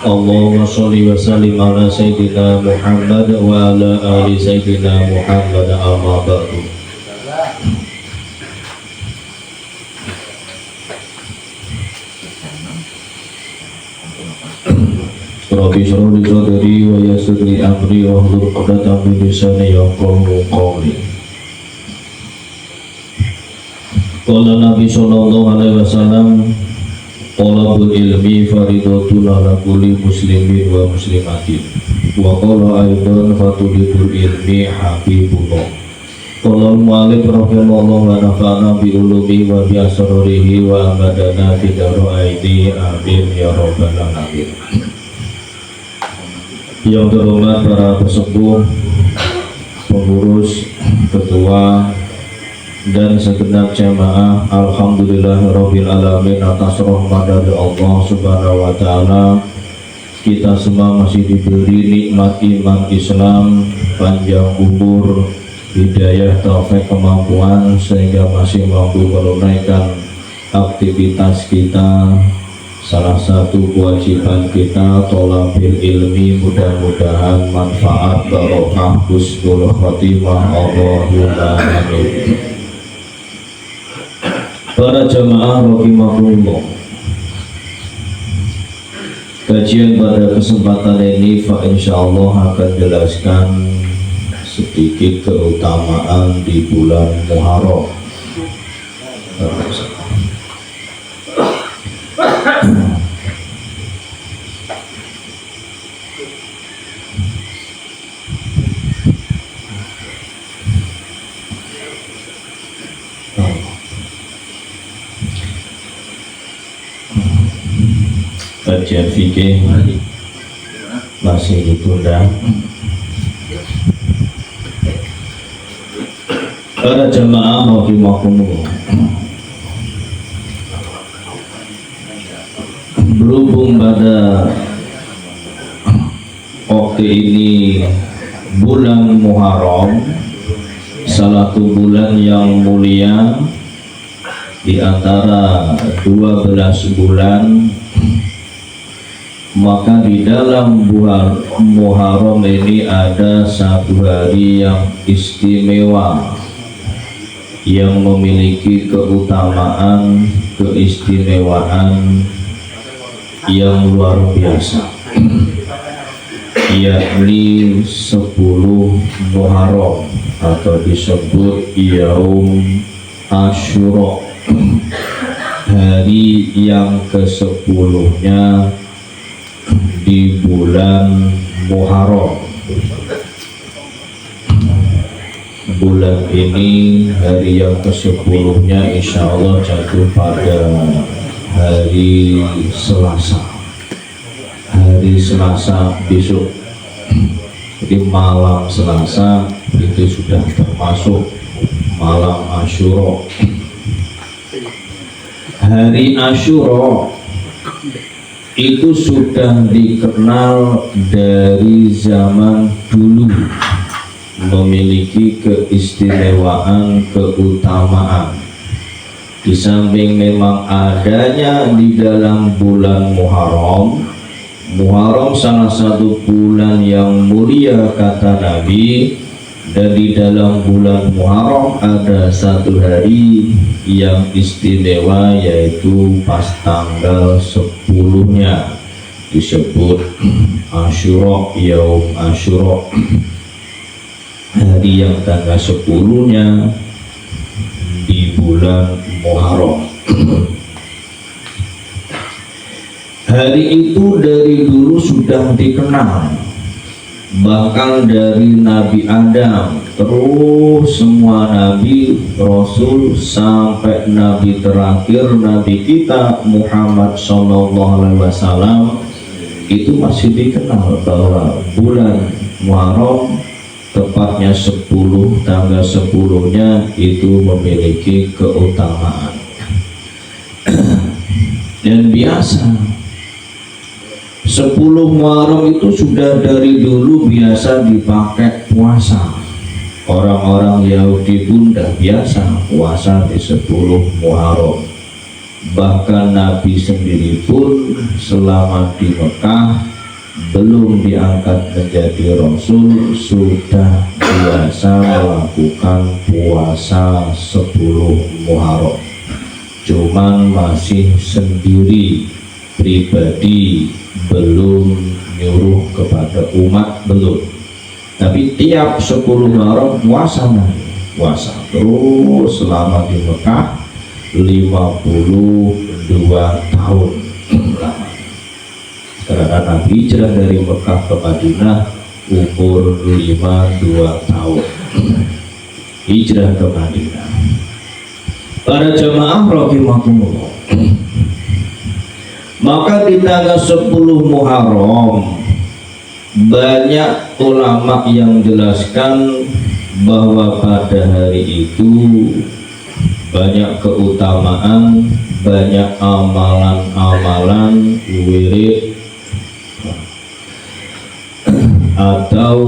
Allahumma sholli wa sallim ala sayyidina Muhammad wa ala ali sayyidina Muhammad amma ba'du. Rabbi shrah li sadri wa yassir li amri wahlul 'uqdatam min lisani yafqahu qawli. Qala Nabi sallallahu alaihi wasallam, talabul ilmi faridatun ala kulli muslimin wa muslimatin. Wa qala aidan fatulibul ilmi habibullah. Qala al-mu'allif rahimahullah wa nafa'ana bi ulumi wa bi asrarihi wa amadana fi daraini amin ya rabbal alamin. Yang terhormat para pesepuh, pengurus, ketua dan segenap jamaah, alhamdulillahirabbil alamin, atas rahmat dari Allah Subhanahu wa taala kita semua masih diberi nikmat iman Islam, panjang umur, hidayah, taufik, kemampuan sehingga masih mampu menunaikan aktivitas kita. Salah satu kewajiban kita thalabil ilmi, mudah-mudahan manfaat, barokah, husnul khotimah, Allahumma amin. Para jamaah rahimakumullah, kajian pada kesempatan ini insyaallah akan jelaskan sedikit keutamaan di bulan Muharram. Kajian fikih masih ditunda. Para jamaah rahimakumullah, berhubung pada waktu ini bulan Muharram, salah satu bulan yang mulia di antara 12 bulan, maka di dalam bulan Muharram ini ada satu hari yang istimewa, yang memiliki keutamaan, keistimewaan yang luar biasa, yakni 10 Muharram atau disebut Yaum Asyura, hari yang ke-10-nya di bulan Muharram. Bulan ini hari yang ke-10-nya insya Allah jatuh pada hari Selasa. Hari Selasa besok, jadi malam Selasa itu sudah termasuk malam Asyura. Hari Asyura itu sudah dikenal dari zaman dulu, memiliki keistimewaan, keutamaan. Di samping memang adanya di dalam bulan Muharram, Muharram salah satu bulan yang mulia kata Nabi, dan di dalam bulan Muharram ada satu hari yang istimewa, yaitu pas tanggal 10-nya disebut Asyura, Yaum Asyura, hari yang tanggal 10-nya di bulan Muharram. Hari itu dari dulu sudah dikenal, bahkan dari Nabi Adam terus semua Nabi Rasul sampai Nabi terakhir, Nabi kita Muhammad SAW, itu masih dikenal bahwa bulan Muharram, tepatnya 10, tanggal 10-nya itu memiliki keutamaan. Dan biasa 10 Muharram itu sudah dari dulu biasa dipakai puasa. Orang-orang Yahudi pun dah biasa puasa di 10 Muharram. Bahkan Nabi sendiri pun selama di Mekah belum diangkat menjadi Rasul sudah biasa melakukan puasa 10 Muharram, cuman masih sendiri pribadi, belum nyuruh kepada umat, belum. Tapi tiap 10 Muharram puasa terus selama di Mekah 52 tahun lama. Karena Nabi hijrah dari Mekah ke Madinah umur 52 tahun hijrah ke Madinah. Para jamaah rahimakumullah, maka di tanggal 10 Muharram banyak ulama yang jelaskan bahwa pada hari itu banyak keutamaan, banyak amalan-amalan wirid atau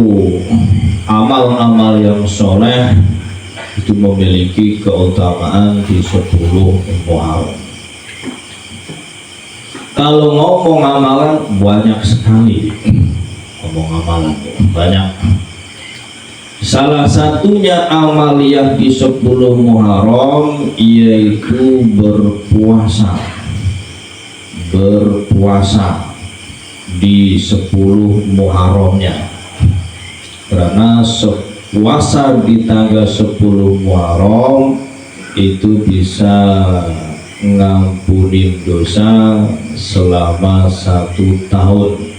amal-amal yang soleh itu memiliki keutamaan di 10 Muharram. Kalau ngomong amalan banyak sekali, banyak. Salah satunya amaliyah di 10 Muharram yaitu berpuasa di 10 Muharramnya. Karena puasa di tanggal 10 Muharram itu bisa ngampunin dosa selama 1 tahun.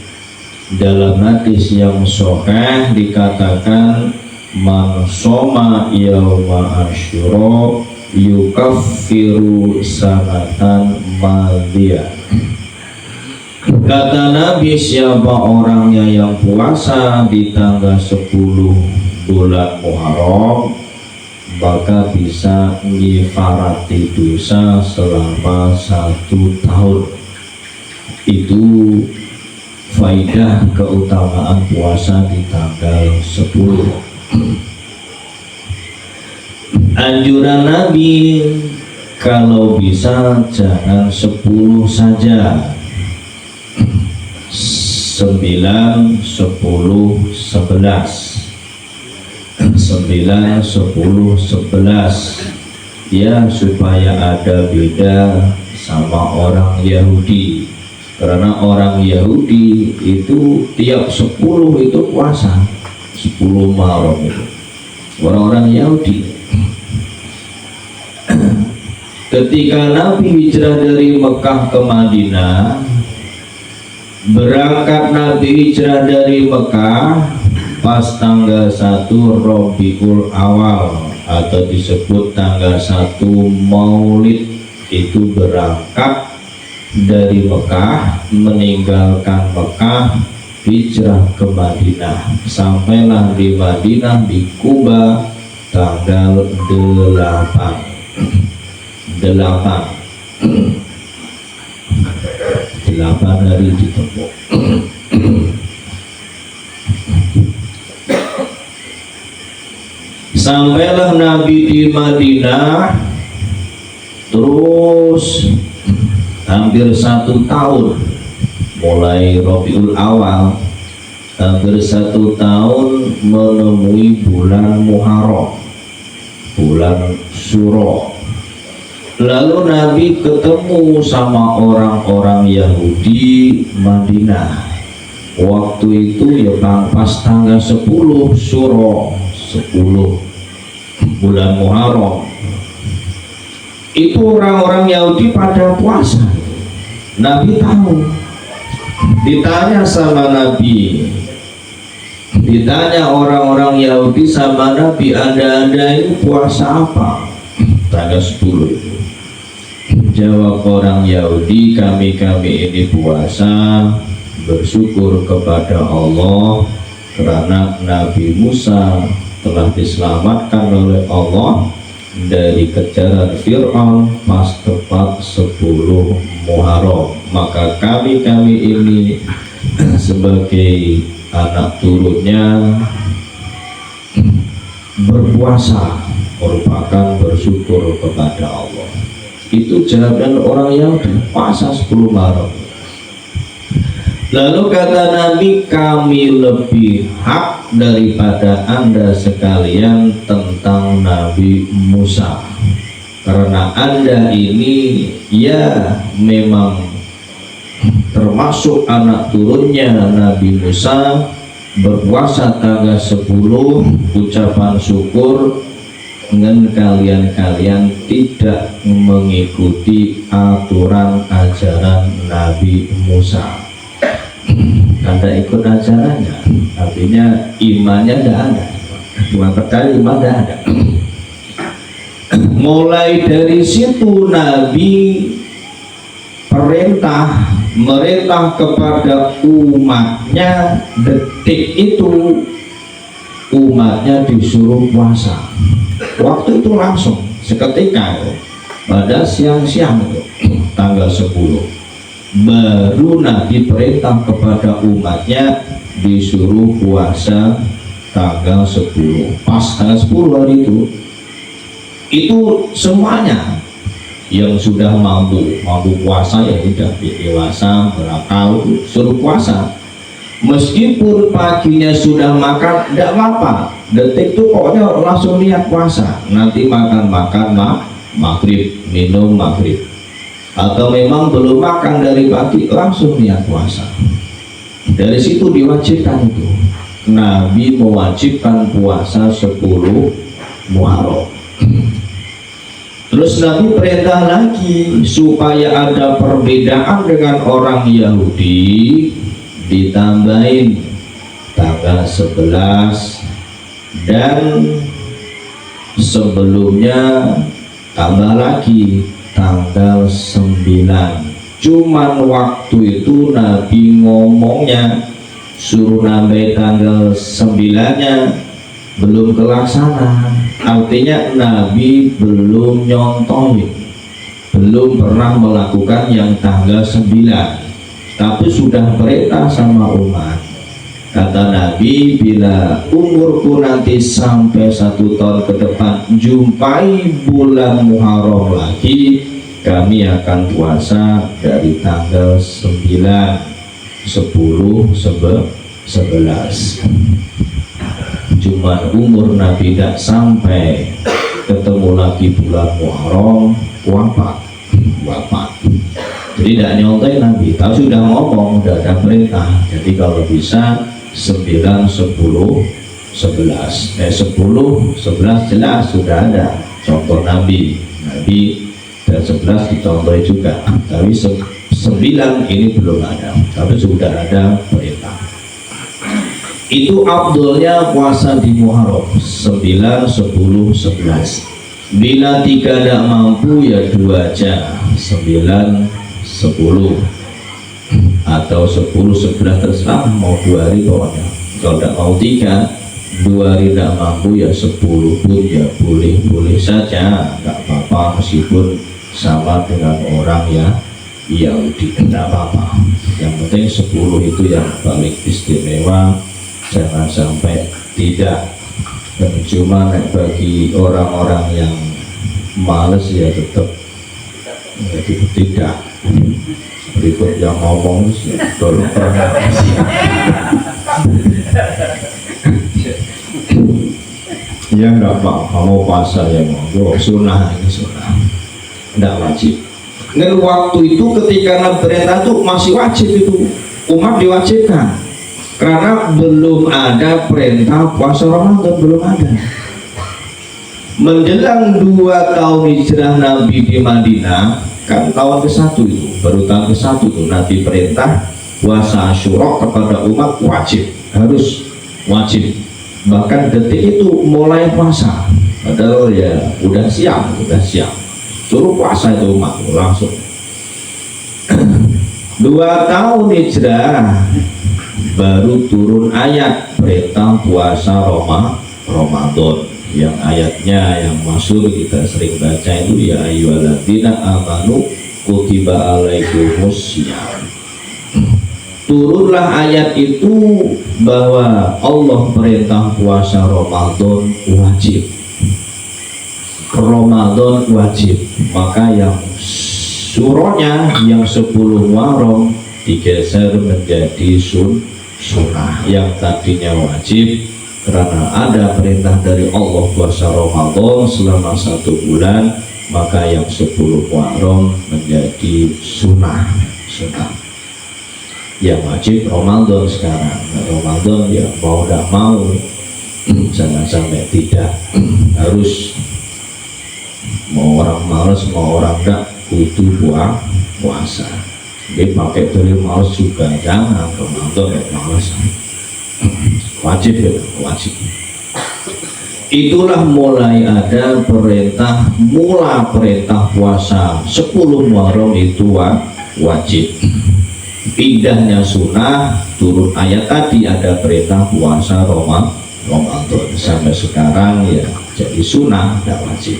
Dalam hadis yang sahih dikatakan man shoma yauma asyura yukaffiru sanatan madiyah. Kata Nabi, siapa orangnya yang puasa di tanggal 10 bulan Muharram maka bisa nyifarati dosa selama 1 tahun. Itu faidah keutamaan puasa di tanggal 10. Anjuran Nabi kalau bisa jangan 10 saja, 9, 10, 11 ya, supaya ada beda sama orang Yahudi. Karena orang Yahudi itu tiap 10 itu puasa 10 Muharram itu orang-orang Yahudi. Ketika Nabi hijrah dari Mekah ke Madinah, berangkat Nabi hijrah dari Mekah pas tanggal 1 Rabiul Awal atau disebut tanggal 1 Maulid, itu berangkat dari Mekah, meninggalkan Mekah, hijrah ke Madinah. Sampailah di Madinah di Kuba tanggal 8 hari ditempuh. Sampailah Nabi di Madinah terus hampir 1 tahun, mulai Rabiul Awal, hampir 1 tahun menemui bulan Muharram, bulan Syuro. Lalu Nabi ketemu sama orang-orang Yahudi Madinah. Waktu itu ya pas tanggal 10 Syuro, 10 bulan Muharram. Itu orang-orang Yahudi pada puasa. Nabi tahu. Ditanya sama Nabi, ditanya orang-orang Yahudi sama Nabi, Anda ini puasa apa tanggal 10 itu? Jawab orang Yahudi, kami ini puasa bersyukur kepada Allah karena Nabi Musa telah diselamatkan oleh Allah dari kejaran Fir'aun pas tepat 10 Muharram. Maka kami ini sebagai anak turunnya berpuasa merupakan bersyukur kepada Allah. Itu jawaban orang Yahudi, puasa 10 Muharram. Lalu kata Nabi, kami lebih hak daripada Anda sekalian tentang Nabi Musa, karena Anda ini ya memang termasuk anak turunnya Nabi Musa, berpuasa tanggal 10, ucapan syukur, dengan kalian tidak mengikuti aturan ajaran Nabi Musa. Anda ikut ajarannya, artinya imannya tidak ada, cuma percaya, iman tidak ada. Mulai dari situ Nabi merintah kepada umatnya, detik itu umatnya disuruh puasa. Waktu itu langsung seketika pada siang-siang tanggal 10 baru Nabi perintah kepada umatnya disuruh puasa tanggal 10. Pas tanggal 10 hari itu semuanya yang sudah mampu puasa, ya sudah dewasa berakal, suruh puasa. Meskipun paginya sudah makan, tidak apa-apa. Detik itu pokoknya langsung niat puasa. Nanti makan maghrib, minum maghrib. Atau memang belum makan dari pagi, langsung niat puasa. Dari situ diwajibkan itu. Nabi mewajibkan puasa 10 Muharram. Terus Nabi perintah lagi supaya ada perbedaan dengan orang Yahudi, ditambahin tanggal 11 dan sebelumnya tambah lagi tanggal 9. Cuman waktu itu Nabi ngomongnya suruh nambah tanggal 9-nya belum terlaksana, artinya Nabi belum nyontohin, belum pernah melakukan yang tanggal 9. Tapi sudah perintah sama umat. Kata Nabi, bila umurku nanti sampai 1 tahun ke depan jumpai bulan Muharram lagi, kami akan puasa dari tanggal 9, 10, 11. Cuman umur Nabi tidak sampai ketemu lagi bulan Muharram, wafat. Jadi tidak nyontek Nabi, tapi sudah ngomong, sudah ada perintah. Jadi kalau bisa 9, 10, 11 10, 11 jelas sudah ada contoh Nabi dan 11 dicontoh juga. Tapi 9 ini belum ada, tapi sudah ada perintah. Itu afdolnya puasa di Muharram 9, 10, 11. Bila 3 tidak mampu ya 2 aja, 9, 10 atau 10, 11 terserah, mau 2 hari pokoknya. Kalau tidak mau 3, 2 hari tidak mampu ya 10 pun ya boleh saja, nggak apa-apa, meskipun sama dengan orang ya Yahudi, tidak apa-apa. Yang penting 10 itu yang paling istimewa, jangan sampai tidak. Dan cuma bagi orang-orang yang males ya tetap tidak. Berikut yang ngomong tolong ya enggak Pak, mau puasa ya mau sunnah, ini sunnah, enggak wajib. Dan waktu itu ketika perintah itu masih wajib, itu umat diwajibkan karena belum ada perintah puasa Ramadan, belum ada. Menjelang 2 tahun hijrah Nabi di Madinah, kan tahun ke-1 itu, baru tahun ke-1 itu Nabi perintah puasa Asyura kepada umat wajib, harus wajib. Bahkan detik itu mulai puasa, padahal ya udah siap, suruh puasa itu umat langsung. 2 tahun hijrah baru turun ayat perintah puasa Ramadan. Yang ayatnya yang masyhur kita sering baca itu, ya ayyuhalladzina amanu kutiba alaikumussyam. Turunlah ayat itu bahwa Allah perintah puasa Ramadan wajib. Maka yang surahnya yang 10 Muharram digeser menjadi sunnah. Yang tadinya wajib karena ada perintah dari Allah puasa Ramadan selama 1 bulan, maka yang 10 Muharram menjadi sunnah. Yang wajib Ramadan sekarang. Ramadan ya mau tidak mau, jangan sampai tidak, harus. Mau orang malas mau orang tidak kudu puasa. Dia pakai dari malas juga jangan. Ramadan ya malas, wajib ya wajib. Itulah mulai ada perintah puasa 10 Muharram itu wajib. Pindahnya sunnah, turun ayat tadi ada perintah puasa Ramadan, sampai sekarang ya jadi sunnah, tidak wajib.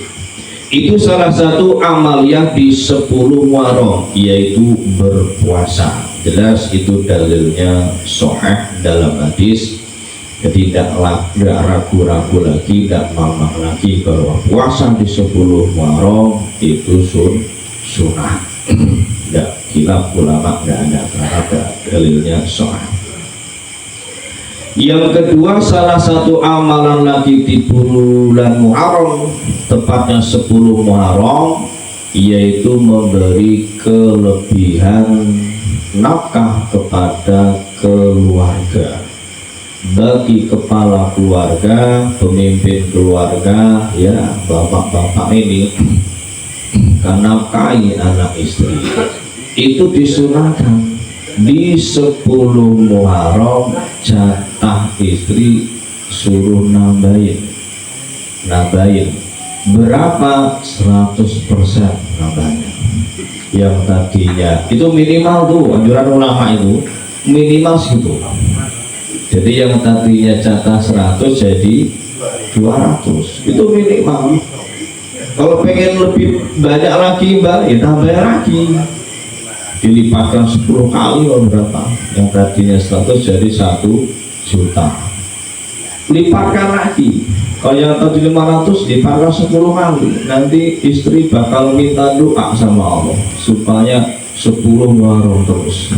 Itu salah satu amaliyah di 10 Muharram, yaitu berpuasa. Jelas itu dalilnya sahih dalam hadis. Jadi tidak ragu-ragu lagi, tidak mamang lagi bahwa puasa di 10 Muharram itu sunnah. Tidak khilaf ulama, tidak ada, karena ada dalilnya sahih. Yang kedua, salah satu amalan lagi di bulan Muharram, tepatnya 10 Muharram, yaitu memberi kelebihan nafkah kepada keluarga. Bagi kepala keluarga, pemimpin keluarga, ya bapak-bapak ini, karena nafkahi anak istri, itu disunahkan di 10 Muharram jatah istri suruh nambahin berapa? 100% nambahnya. Yang tadinya itu minimal tuh, anjuran ulama itu minimal segitu. Jadi yang tadinya jatah 100 jadi 200, itu minimal. Kalau pengen lebih banyak lagi mbak, ya tambah lagi, dilipatkan 10 kali atau berapa. Yang tadinya 100 jadi 1 juta, lipatkan lagi. Kalau yang tadi 500 lipatkan 10 kali. Nanti istri bakal minta doa sama Allah supaya 10 Muharram terus.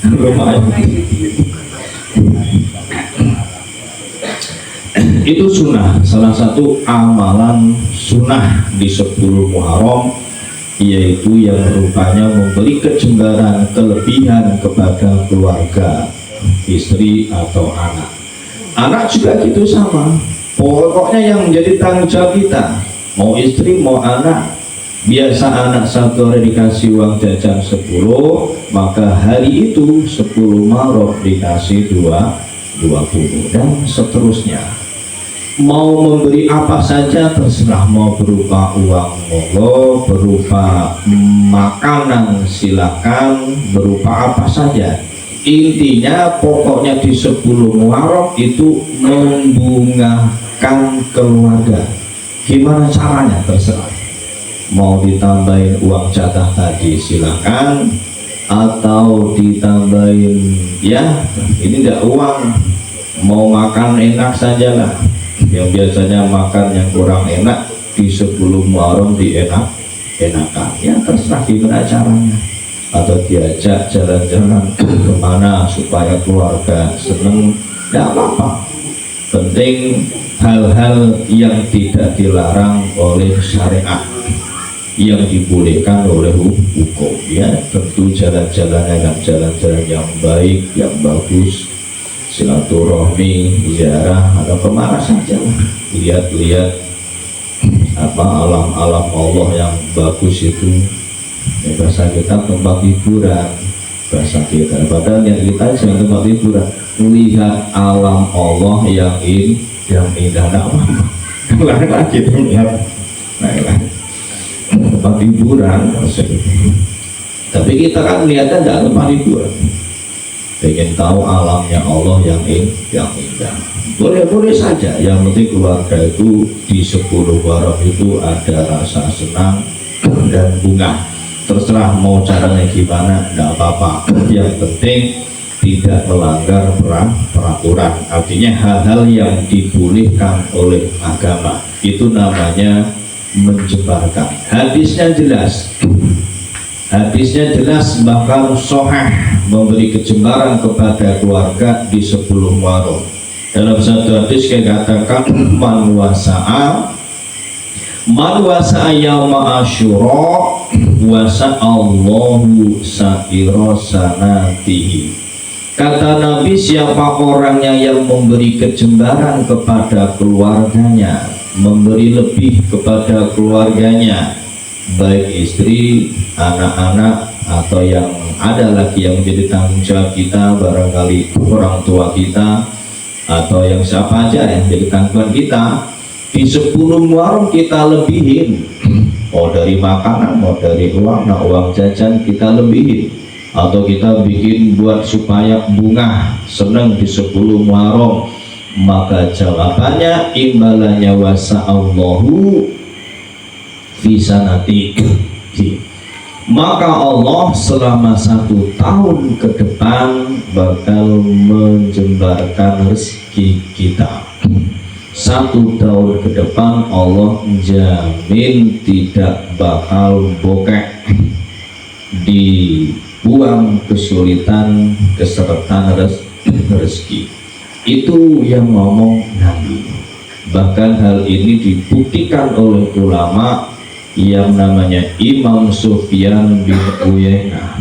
Lumayan. Itu sunnah, salah satu amalan sunnah di 10 Muharram, yaitu yang rupanya memberi kejembaran kelebihan kepada keluarga, istri atau anak. Anak juga gitu sama. Pokoknya yang menjadi tanggung jawab kita, mau istri mau anak. Biasa anak 1 hari dikasih uang jajan 10, maka hari itu 10 Muharram dikasih 20 dan seterusnya. Mau memberi apa saja terserah, mau berupa uang monggo, berupa makanan silakan, berupa apa saja. Intinya pokoknya di 10 Muharram itu membungakan keluarga. Gimana caranya terserah. Mau ditambahin uang jatah tadi silakan, atau ditambahin ya ini enggak uang, mau makan enak sajalah. Yang biasanya makan yang kurang enak di 10 Muharram enakan, ya terserah gimana caranya. Atau diajak jalan-jalan kemana supaya keluarga seneng, tidak apa-apa. Penting hal-hal yang tidak dilarang oleh syariat, yang dibolehkan oleh hukum, ya tentu jalan-jalannya kan jalan-jalan yang baik, yang bagus, silaturahmi, ziarah, atau kemana saja, lihat-lihat apa alam-alam Allah yang bagus itu. Ya, bahasa kita tempat hiburan, bahasa kita, padahal yang kita jangan tempat hiburan, melihat alam Allah yang indah, apa-apa. Lain lagi terlihat, tempat hiburan maksudnya. Tapi kita kan lihatnya tidak tempat hiburan, pengen tahu alamnya Allah yang indah. Boleh-boleh saja, yang penting keluarga itu di 10 Muharram itu ada rasa senang dan bunga. Terserah mau caranya gimana, tidak apa-apa. Yang penting tidak melanggar peraturan. Artinya hal-hal yang dibolehkan oleh agama, itu namanya menyebarkan. Hadisnya jelas, Hadisnya jelas bahkan sahih memberi kecembaran kepada keluarga di 10 Muharram. Dalam satu hadis dikatakan man wasa'a yauma asyura wasa'allahu sa'ira sanatihi. Kata Nabi, siapa orangnya yang memberi kecembaran kepada keluarganya, memberi lebih kepada keluarganya, baik istri, anak-anak, atau yang ada lagi yang menjadi tanggung jawab kita, barangkali orang tua kita, atau yang siapa aja yang menjadi tanggungan kita, di 10 Muharram kita lebihin, mau dari makanan, mau dari uang, nah uang jajan kita lebihin, atau kita bikin buat supaya bunga senang di 10 Muharram. Maka jawabannya imbalannya wasa'allahu fisanati, maka Allah selama 1 tahun ke depan bakal menjembarkan rezeki kita. 1 tahun ke depan Allah jamin tidak bakal bokek, dibuang kesulitan, kesertaan rezeki. Itu yang ngomong Nabi. Bahkan hal ini dibuktikan oleh ulama yang namanya Imam Sufyan bin Uyainah.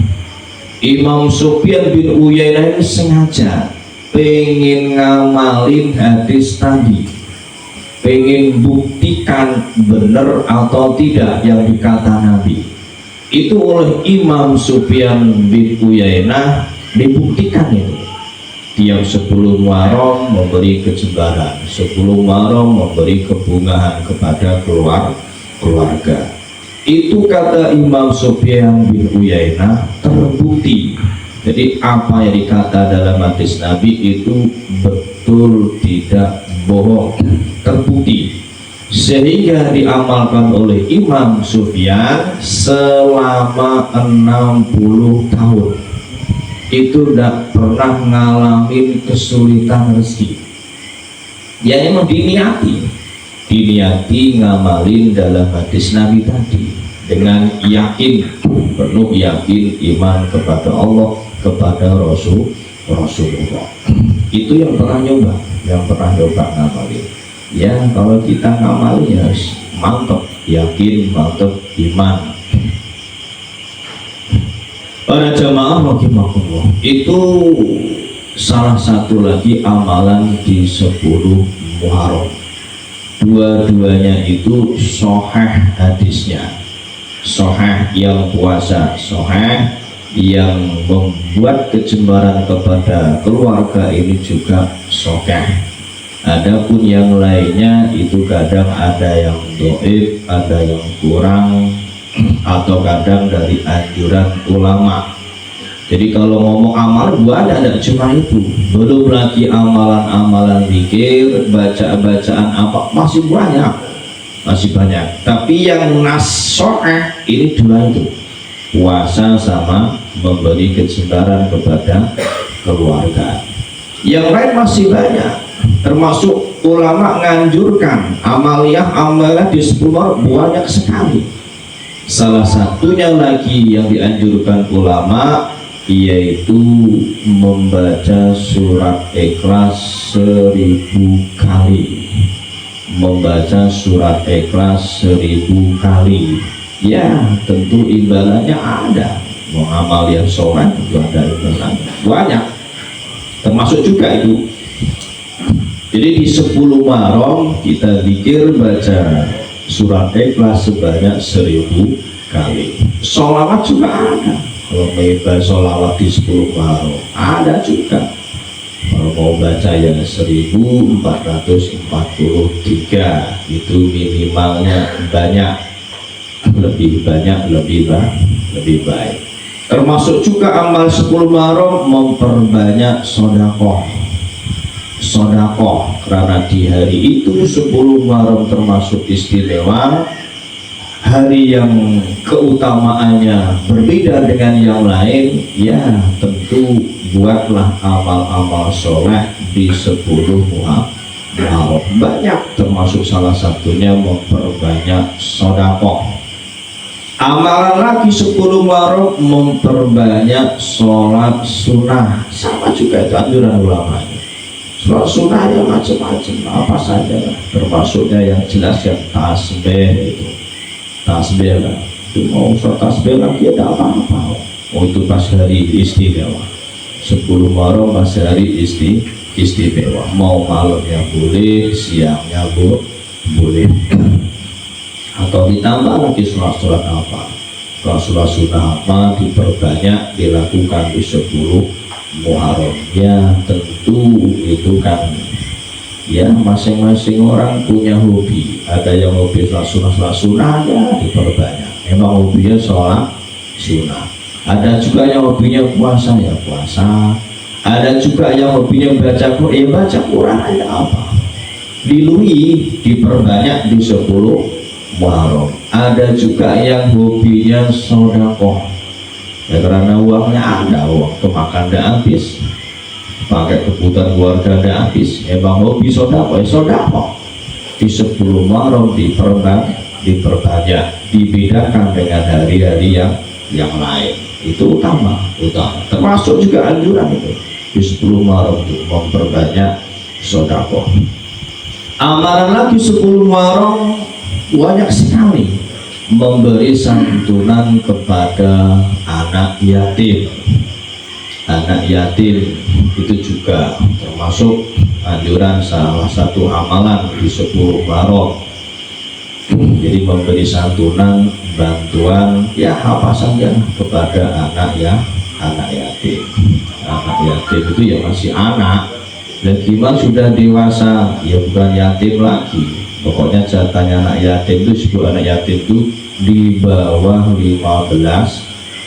Imam Sufyan bin Uyainah ini sengaja pengen ngamalin hadis tadi, pengen buktikan benar atau tidak yang dikata Nabi. Itu oleh Imam Sufyan bin Uyainah dibuktikan itu. Tiap 10 Muharram memberi kecembaran, 10 Muharram memberi kebungahan kepada keluarga. Itu kata Imam Sufyan bin Uyainah terbukti. Jadi apa yang dikata dalam hadis Nabi itu betul, tidak bohong, terbukti, sehingga diamalkan oleh Imam Sufyan selama 60 tahun. Itu tidak pernah ngalamin kesulitan rezeki. Ya emang diniati ngamalin dalam hadis Nabi tadi dengan yakin, penuh yakin iman kepada Allah, kepada Rasulullah. Itu yang pernah nyoba ngamalin. Ya kalau kita ngamalin ya mantap, yakin, mantap, iman. Para jamaah rahimakumullah, itu salah satu lagi amalan di 10 Muharram. Dua-duanya itu sahih hadisnya, sahih yang puasa, sahih yang membuat kecembaran kepada keluarga ini juga sahih. Adapun yang lainnya itu kadang ada yang dhaif, ada yang kurang, atau kadang dari anjuran ulama. Jadi kalau ngomong amal buat ada cuma itu, belum lagi amalan-amalan zikir, bacaan apa masih banyak. Tapi yang nasoeh ini 2 itu, puasa sama memberi kecembarangan kepada keluarga. Yang lain masih banyak, termasuk ulama nganjurkan amalan di 10 Muharram banyak sekali. Salah satunya lagi yang dianjurkan ulama yaitu membaca surat Ikhlas 1000 kali. Membaca surat Ikhlas 1000 kali. Ya tentu imbalannya ada. Mau amal yang soleh itu ada imbalannya banyak. Termasuk juga itu. Jadi di 10 Muharram kita zikir baca surat Ikhlas sebanyak 1000 kali. Sholawat juga ada. Kalau mau baca sholawat di 10 Muharram ada juga. Kalau mau baca yang 1443 itu minimalnya banyak, lebih banyak lebih baik. Termasuk juga amal 10 Muharram memperbanyak sodakoh, karena di hari itu 10 Muharram termasuk istimewa, hari yang keutamaannya berbeda dengan yang lain. Ya tentu buatlah amal-amal soleh di 10 Muharram. Banyak, termasuk salah satunya memperbanyak sodakoh. Amalan lagi 10 Muharram memperbanyak sholat sunnah. Sama juga itu anjuran ulama. Sholat sunnah yang macam-macam, apa saja lah. Termasuknya yang jelas yang tasbih itu. Tasbih lah. Itu mau sholat tasbih lagi ada apa-apa. Oh itu pas hari istimewa. 10 Muharram pas hari istimewa. Mau malamnya boleh, siangnya boleh. Atau ditambah lagi sholat-sholat apa, sholat sunnah apa diperbanyak dilakukan di 10 Muharram. Ya tentu itu kan ya masing-masing orang punya hobi. Ada yang hobi sholat sunnah ya diperbanyak, memang hobinya sholat sunnah. Ada juga yang hobinya puasa ya puasa. Ada juga yang hobinya baca Quran ya baca Quran aja apa, dilui diperbanyak di 10 Muharram. Ada juga yang hobinya sedekah ya karena uangnya ada, uang kemakan tidak habis, pakai kebutuhan keluarga tidak habis, emang hobi sedekah ya sedekah di 10 Muharram diperbanyak, dibedakan dengan hari-hari yang lain. Itu utama termasuk juga anjuran itu di 10 Muharram itu memperbanyak sedekah. Amalan lagi 10 Muharram banyak sekali, memberi santunan kepada anak yatim. Anak yatim itu juga termasuk anjuran salah satu amalan di 10 Muharram. Jadi memberi santunan, bantuan ya apa saja kepada anak yatim. Anak yatim itu ya masih anak, dan gimana sudah dewasa ya bukan yatim lagi. Pokoknya jatahnya anak yatim itu disebut anak yatim itu di bawah 15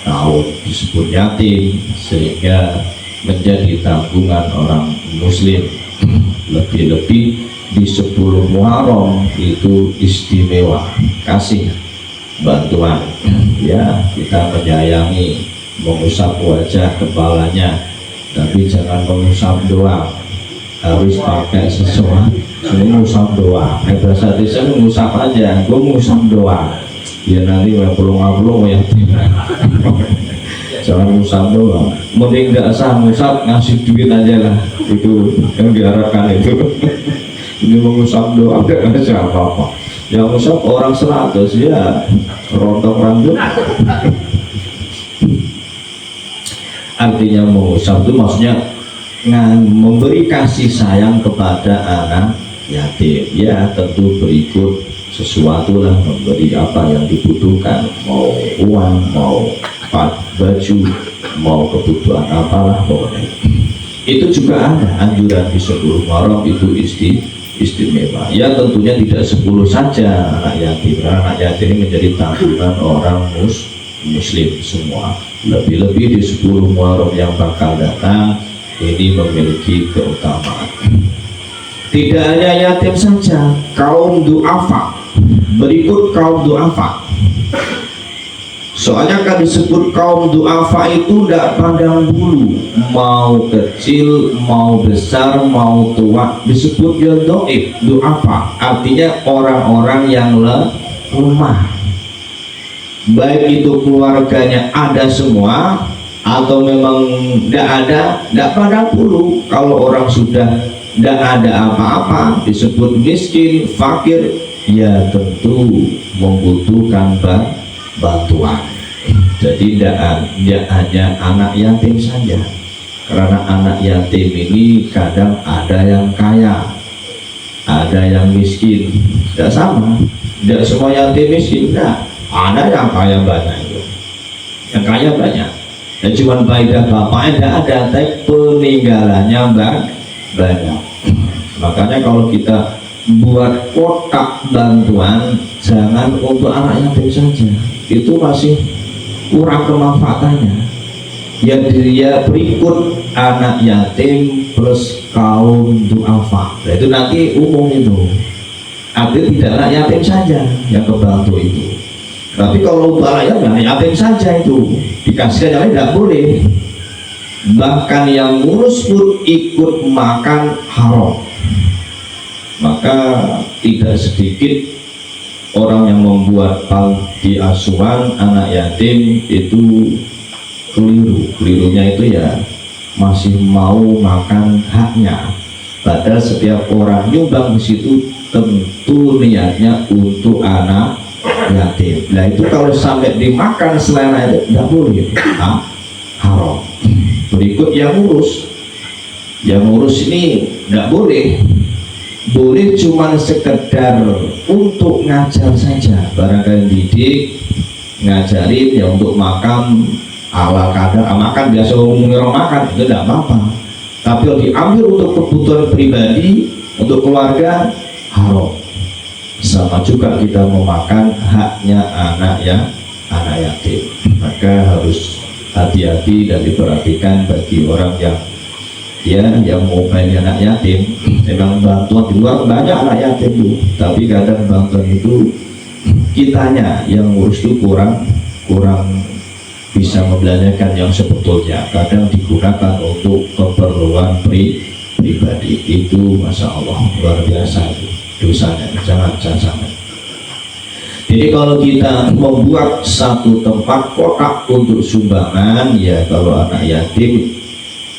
tahun disebut yatim, sehingga menjadi tanggungan orang muslim. Lebih-lebih di 10 Muharram itu istimewa, kasih bantuan ya, kita menyayangi, mengusap wajah kepalanya, tapi jangan mengusap doang, harus pakai sesuatu. Ngusap doang, bahasa desa ngusap aja, gue ngusap doang ya nanti ngapulung ya jangan ngusap doang, mending gak sah ngusap, ngasih duit aja lah, itu yang diharapkan itu. Ini mengusap doang gak ngasih apa-apa, yang ngusap orang 100 ya rontok rambut. Artinya mengusap itu maksudnya memberi kasih sayang kepada anak yatim ya, tentu berikut sesuatu lah, memberi apa yang dibutuhkan, mau uang, mau baju, mau kebutuhan apalah pokoknya. Itu juga ada anjuran di 10 Muharram itu istimewa ya, tentunya tidak 10 saja anak yatim, karena anak yatim ini menjadi tanggungan orang muslim semua. Lebih-lebih di 10 Muharram yang bakal datang ini memiliki keutamaan. Tidak hanya yatim saja, kaum du'afa. Berikut kaum du'afa. Soalnya kan disebut kaum du'afa itu tidak pandang bulu, mau kecil, mau besar, mau tua, disebut ya doib, du'afa. Artinya orang-orang yang lemah. Baik itu keluarganya ada semua atau memang tidak ada, tidak pandang bulu. Kalau orang sudah tidak ada apa-apa disebut miskin, fakir, ya tentu membutuhkan bantuan. Jadi tidak hanya anak yatim saja, karena anak yatim ini kadang ada yang kaya, ada yang miskin, tidak sama, tidak semua yatim miskin, tidak. Ada yang kaya banyak itu, yang kaya banyak, dan cuma faedah bapaknya tidak ada, tapi peninggalannya banyak. Makanya kalau kita buat kotak bantuan, jangan untuk anak yatim saja, itu masih kurang kemanfaatannya. Ya dia berikut anak yatim plus kaum du'afa. Nah, itu nanti umum itu. Artinya tidak anak yatim saja yang kebantu itu. Tapi kalau anak yatim saja itu dikasih yang lain tidak boleh. Bahkan yang ngurus pun ikut makan haram. Maka tidak sedikit orang yang membuat panti asuhan anak yatim itu kelirunya itu ya masih mau makan haknya, padahal setiap orang nyumbang di situ tentu niatnya untuk anak yatim. Nah itu kalau sampai dimakan selain itu tidak boleh, haram. Berikut yang ngurus ini tidak boleh, cuma sekedar untuk ngajar saja, barangkali didik ngajarin ya untuk makan ala kadar, makan biasa orang makan itu tidak apa-apa, tapi kalau diambil untuk kebutuhan pribadi untuk keluarga haram. Sama juga kita memakan haknya anak yatim, maka harus hati-hati dan diperhatikan bagi orang yang mau bayar anak yatim. Memang bantuan di luar banyak anak yatim tuh, tapi kadang bantuan itu kitanya yang ngurus itu kurang bisa membelanjakan yang sebetulnya, kadang digunakan untuk keperluan pribadi. Itu masya Allah luar biasa itu dosanya, jangan sampai. Jadi kalau kita membuat satu tempat kotak untuk sumbangan, ya kalau anak yatim,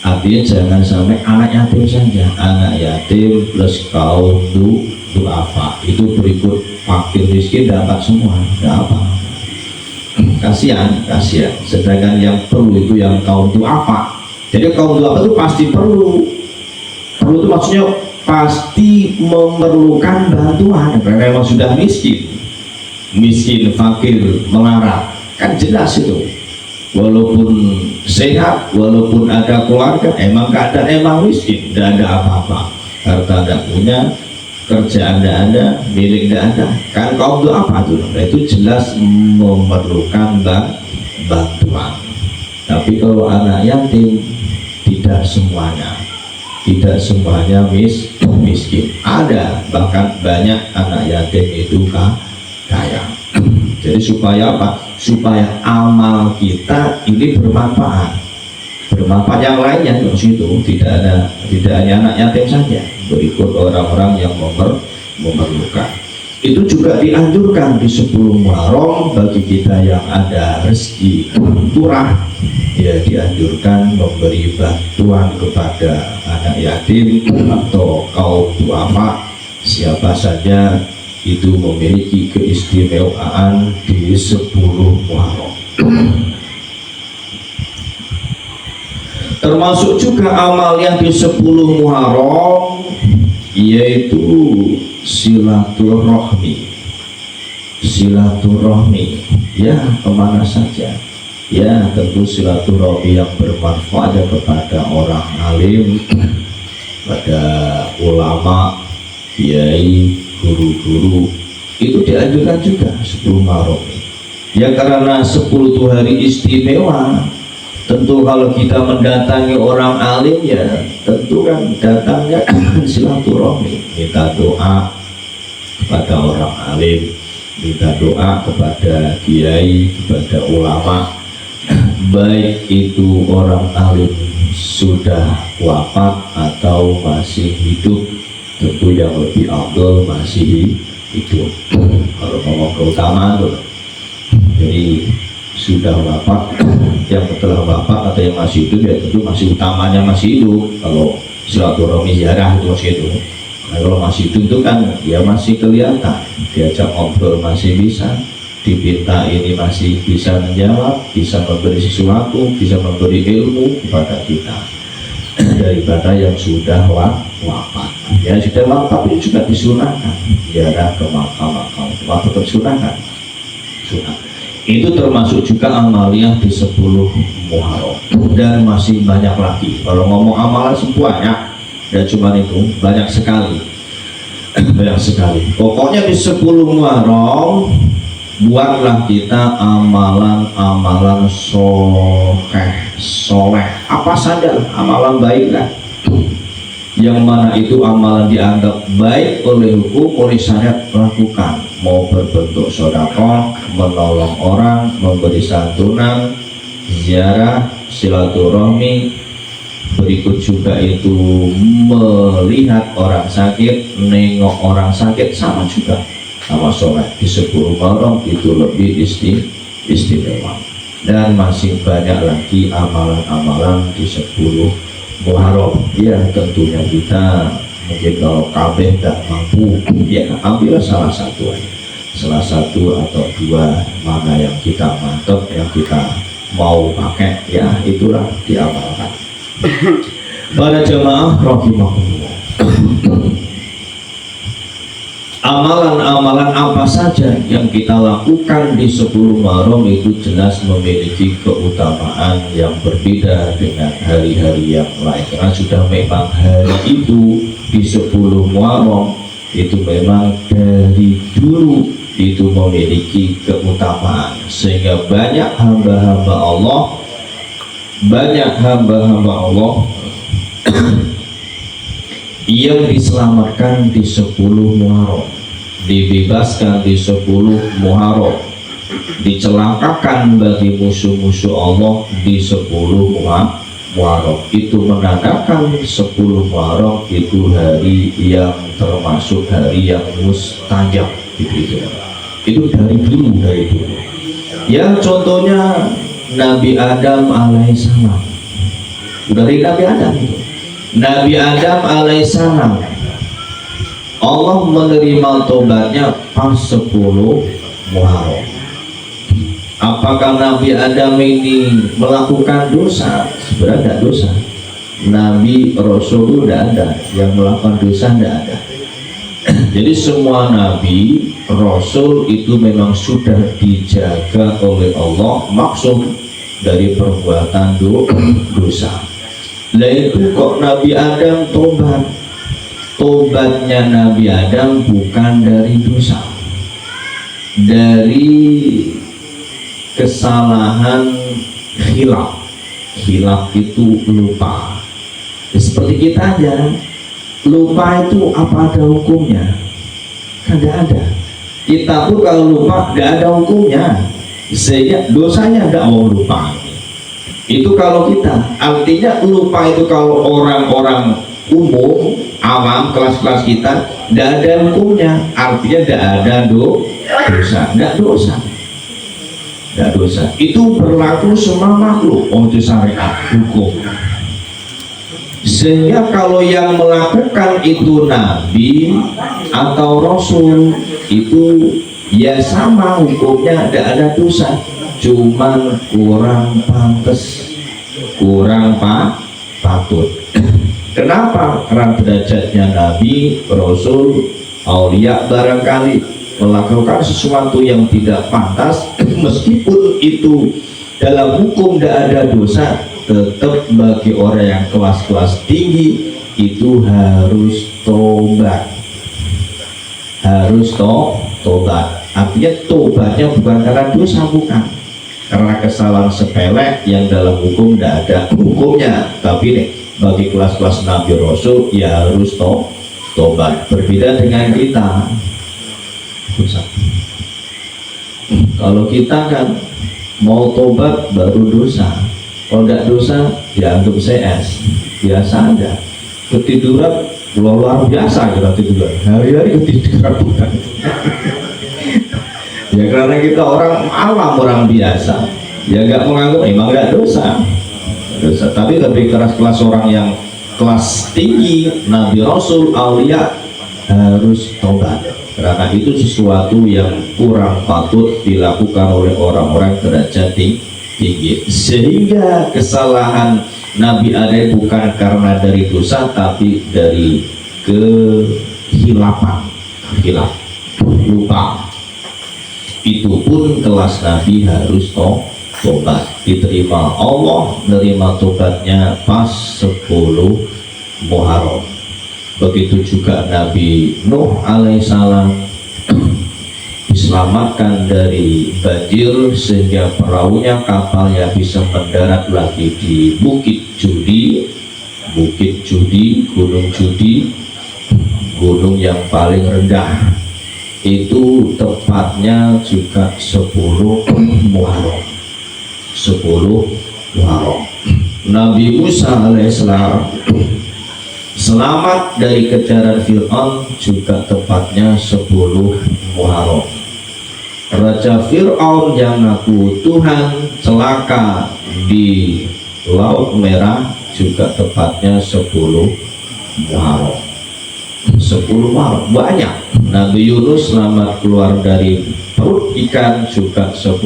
artinya jangan sampai anak yatim saja, anak yatim plus kaum du'afa, itu berikut fakir miskin dapat semua, tidak apa. Kasihan. Sedangkan yang perlu itu yang kaum du'afa. Jadi kaum du'afa itu pasti perlu itu maksudnya pasti memerlukan bantuan, karena memang sudah miskin, fakir, melarat, kan jelas itu. Walaupun sehat, walaupun ada keluarga, emang keadaan emang miskin, tidak ada apa-apa, harta tidak punya, kerjaan tidak ada, milik tidak ada, kan kaum itu apa tuh? Itu jelas memerlukan bantuan. Tapi kalau anak yatim tidak semuanya miskin, ada bahkan banyak anak yatim itu kaya. Jadi supaya apa? Supaya amal kita ini bermanfaat yang lainnya di situ, tidak hanya anak yatim saja, berikut orang-orang yang memerlukan. Itu juga dianjurkan di 10 Muharram bagi kita yang ada rezeki turah, ya dianjurkan memberi bantuan kepada anak yatim atau kaum duafa, siapa saja itu memiliki keistimewaan di 10 Muharram. Termasuk juga amal yang di 10 Muharram yaitu silaturahmi, ya kemana saja, ya tentu silaturahmi yang bermanfaat kepada orang alim, pada ulama, kiai, guru-guru, itu dianjurkan juga 10 Muharram. Ya karena 10 itu hari istimewa, tentu kalau kita mendatangi orang alim ya tentu kan datangnya silaturahmi, minta doa kepada orang alim, minta doa kepada kiai, kepada ulama, baik itu orang alim sudah wafat atau masih hidup, tentu yang lebih afdal masih hidup. Kalau ngomong keutamaan tuh, jadi sudah wafat, yang telah wafat atau yang masih hidup ya tentu masih utamanya masih hidup. Kalau silaturahmi ziarah itu masih hidup. Nah, kalau masih hidup itu kan dia masih kelihatan, diajak ngobrol masih bisa, dipinta ini masih bisa menjawab, bisa memberi sesuatu, bisa memberi ilmu kepada kita daripada yang sudah wafat. Ya sudah wafat itu juga disunahkan ziarah ke makam-makam, tetap sunahkan. Itu termasuk juga amaliyah di 10 Muharram, dan masih banyak lagi. Kalau ngomong amalan sih banyak, dan cuma itu banyak sekali. Pokoknya di 10 Muharram buatlah kita amalan soleh, apa saja amalan baik lah, yang mana itu amalan dianggap baik oleh hukum, oleh syariat, lakukan. Mau berbentuk sedekah, menolong orang, memberi santunan, ziarah, silaturahmi, berikut juga itu melihat orang sakit, nengok orang sakit, sama juga sama sholat di 10 Muharram itu lebih istimewa. Dan masih banyak lagi amalan-amalan di 10 Muharram. Ya tentunya kita mungkin kalau kabeh tidak mampu, ya ambillah salah satu aja, salah satu atau dua, mana yang kita mantap, yang kita mau pakai, ya itulah diamalkan. Para jamaah rahimahullah, amalan-amalan apa saja yang kita lakukan di 10 Muharram itu jelas memiliki keutamaan yang berbeda dengan hari-hari yang lain, karena sudah memang hari itu di 10 Muharram itu memang dari dulu itu memiliki keutamaan, sehingga banyak hamba-hamba Allah yang diselamatkan di 10 Muharram, dibebaskan di 10 Muharram, dicelakakan bagi musuh-musuh Allah di 10 Muharram. Itu menandakan 10 Muharram itu hari yang termasuk hari yang mustajab gitu. Itu dari dulu. Ya contohnya Nabi Adam alaihissalam, dari Nabi Adam itu. Nabi Adam alaihissalam, Allah menerima tobatnya pas 10 Muharram. Apakah Nabi Adam ini melakukan dosa? Sebenarnya tidak dosa. Nabi Rasul itu tidak ada yang melakukan dosa, tidak ada. Jadi semua Nabi Rasul itu memang sudah dijaga oleh Allah maksum dari perbuatan dosa. Lah itu kok Nabi Adam tobat? Tobatnya Nabi Adam bukan dari dosa, dari kesalahan khilaf. Khilaf itu lupa. Seperti kita aja, lupa itu apa ada hukumnya? Kan tidak ada. Kita pun kalau lupa tidak ada hukumnya, sehingga dosanya tidak mau lupa. Itu kalau kita, artinya lupa itu kalau orang-orang umum, awam, kelas-kelas kita tidak ada hukumnya, artinya tidak ada dosa, tidak dosa. Itu berlaku semua makhluk, itu syariat hukum. Sehingga kalau yang melakukan itu Nabi atau Rasul itu ya sama hukumnya, tidak ada dosa, cuman kurang pantas, kurang patut. Kenapa? Karena derajatnya Nabi, Rasul, Aulia barangkali melakukan sesuatu yang tidak pantas, meskipun itu dalam hukum tidak ada dosa, tetap bagi orang yang kelas-kelas tinggi itu harus tobat, tobat. Artinya tobatnya bukan karena dosa, bukan karena kesalahan sepele yang dalam hukum tidak ada hukumnya, tapi nih bagi kelas-kelas Nabi Rasul ya harus tobat. Berbeda dengan kita, dosa. Kalau kita kan mau tobat baru dosa, kalau tidak dosa dianggap CS, biasa aja. Ketiduran luar biasa, kita tiduran hari-hari ketiduran bukan. Ya karena kita orang awam, orang biasa, ya nggak menganggap memang nggak dosa. Tapi lebih keras orang yang kelas tinggi, Nabi Rasul, Aulia harus tobat, karena itu sesuatu yang kurang patut dilakukan oleh orang-orang derajat tinggi. Sehingga kesalahan Nabi Adam bukan karena dari dosa, tapi dari kehilafan, lupa. Itu pun kelas Nabi harus tobat, diterima Allah, menerima tobatnya pas 10 Muharram. Begitu juga Nabi Nuh alaihissalam diselamatkan dari banjir sehingga perahunya, kapalnya bisa mendarat lagi di Bukit Judi, gunung yang paling rendah. Itu tepatnya juga 10 Muharram. Nabi Musa alaihissalam selamat dari kejaran Fir'aun juga tepatnya 10 Muharram. Raja Fir'aun yang ngaku Tuhan celaka di Laut Merah juga tepatnya 10 Muharram. 10 Muharram banyak. Nabi Yunus selamat keluar dari perut ikan juga 10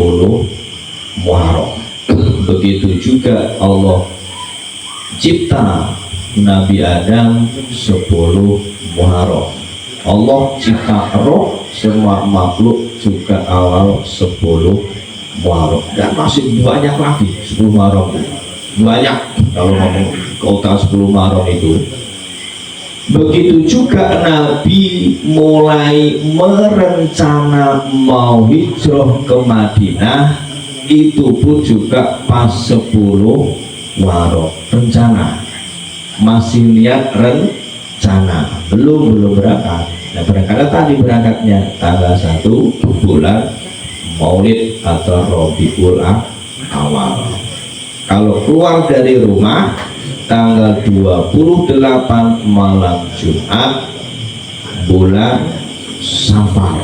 Muharram. Begitu juga Allah cipta Nabi Adam 10 Muharram. Allah cipta roh semua makhluk juga awal 10 Muharram. Dan masih banyak lagi 10 Muharram. Banyak kalau ngomong keutamaan 10 Muharram itu. Begitu juga Nabi mulai merencana mau hijrah ke Madinah, itu pun juga pas 10 Muharram. Rencana, masih niat rencana, belum berangkat. Nah, berangkat tadi berangkatnya tanggal 1 bulan Maulid atau Rabiul Awal. Kalau keluar dari rumah tanggal 28 malam Jumat bulan Safar,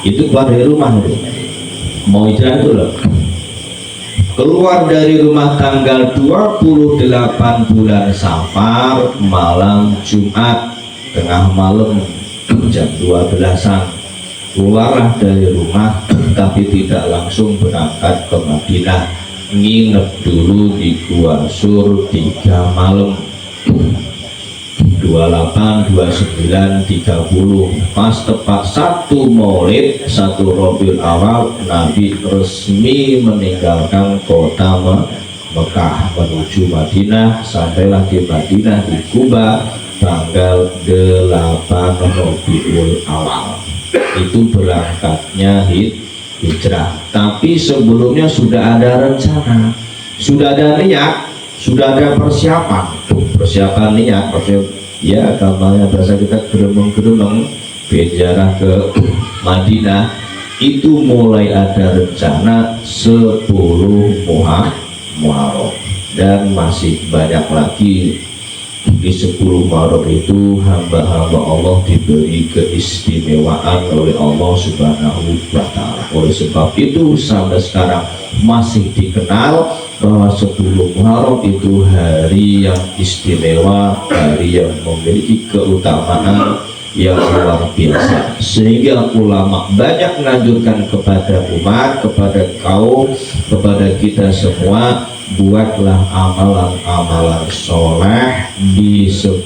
itu keluar dari rumah itu. Mau hijrah itu loh. Keluar dari rumah tanggal 28 bulan Safar malam Jumat tengah malam jam 12-an. Keluarlah dari rumah tapi tidak langsung berangkat ke Madinah, nginep dulu di Gua Sur 3 malam, 28, 29, 30. Pas tepat 1 Maulid, 1 Rabiul Awal, Nabi resmi meninggalkan kota Mekah menuju Madinah. Sampailah di Madinah di Kuba tanggal 8 Rabiul Awal. Itu berangkatnya hijrah. Tapi sebelumnya sudah ada rencana, sudah ada niat, sudah ada persiapan niat. Ya, kamarnya bahasa kita geremeng-geremeng berjarah ke Madinah, itu mulai ada rencana 10 Muharram. Dan masih banyak lagi. Di 10 Muharram itu hamba-hamba Allah diberi keistimewaan oleh Allah Subhanahu wa Ta'ala. Oleh sebab itu sampai sekarang masih dikenal bahwa 10 Muharram itu hari yang istimewa, hari yang memiliki keutamaan yang luar biasa, sehingga ulama banyak menganjurkan kepada umat, kepada kaum, kepada kita semua, buatlah amalan-amalan soleh di 10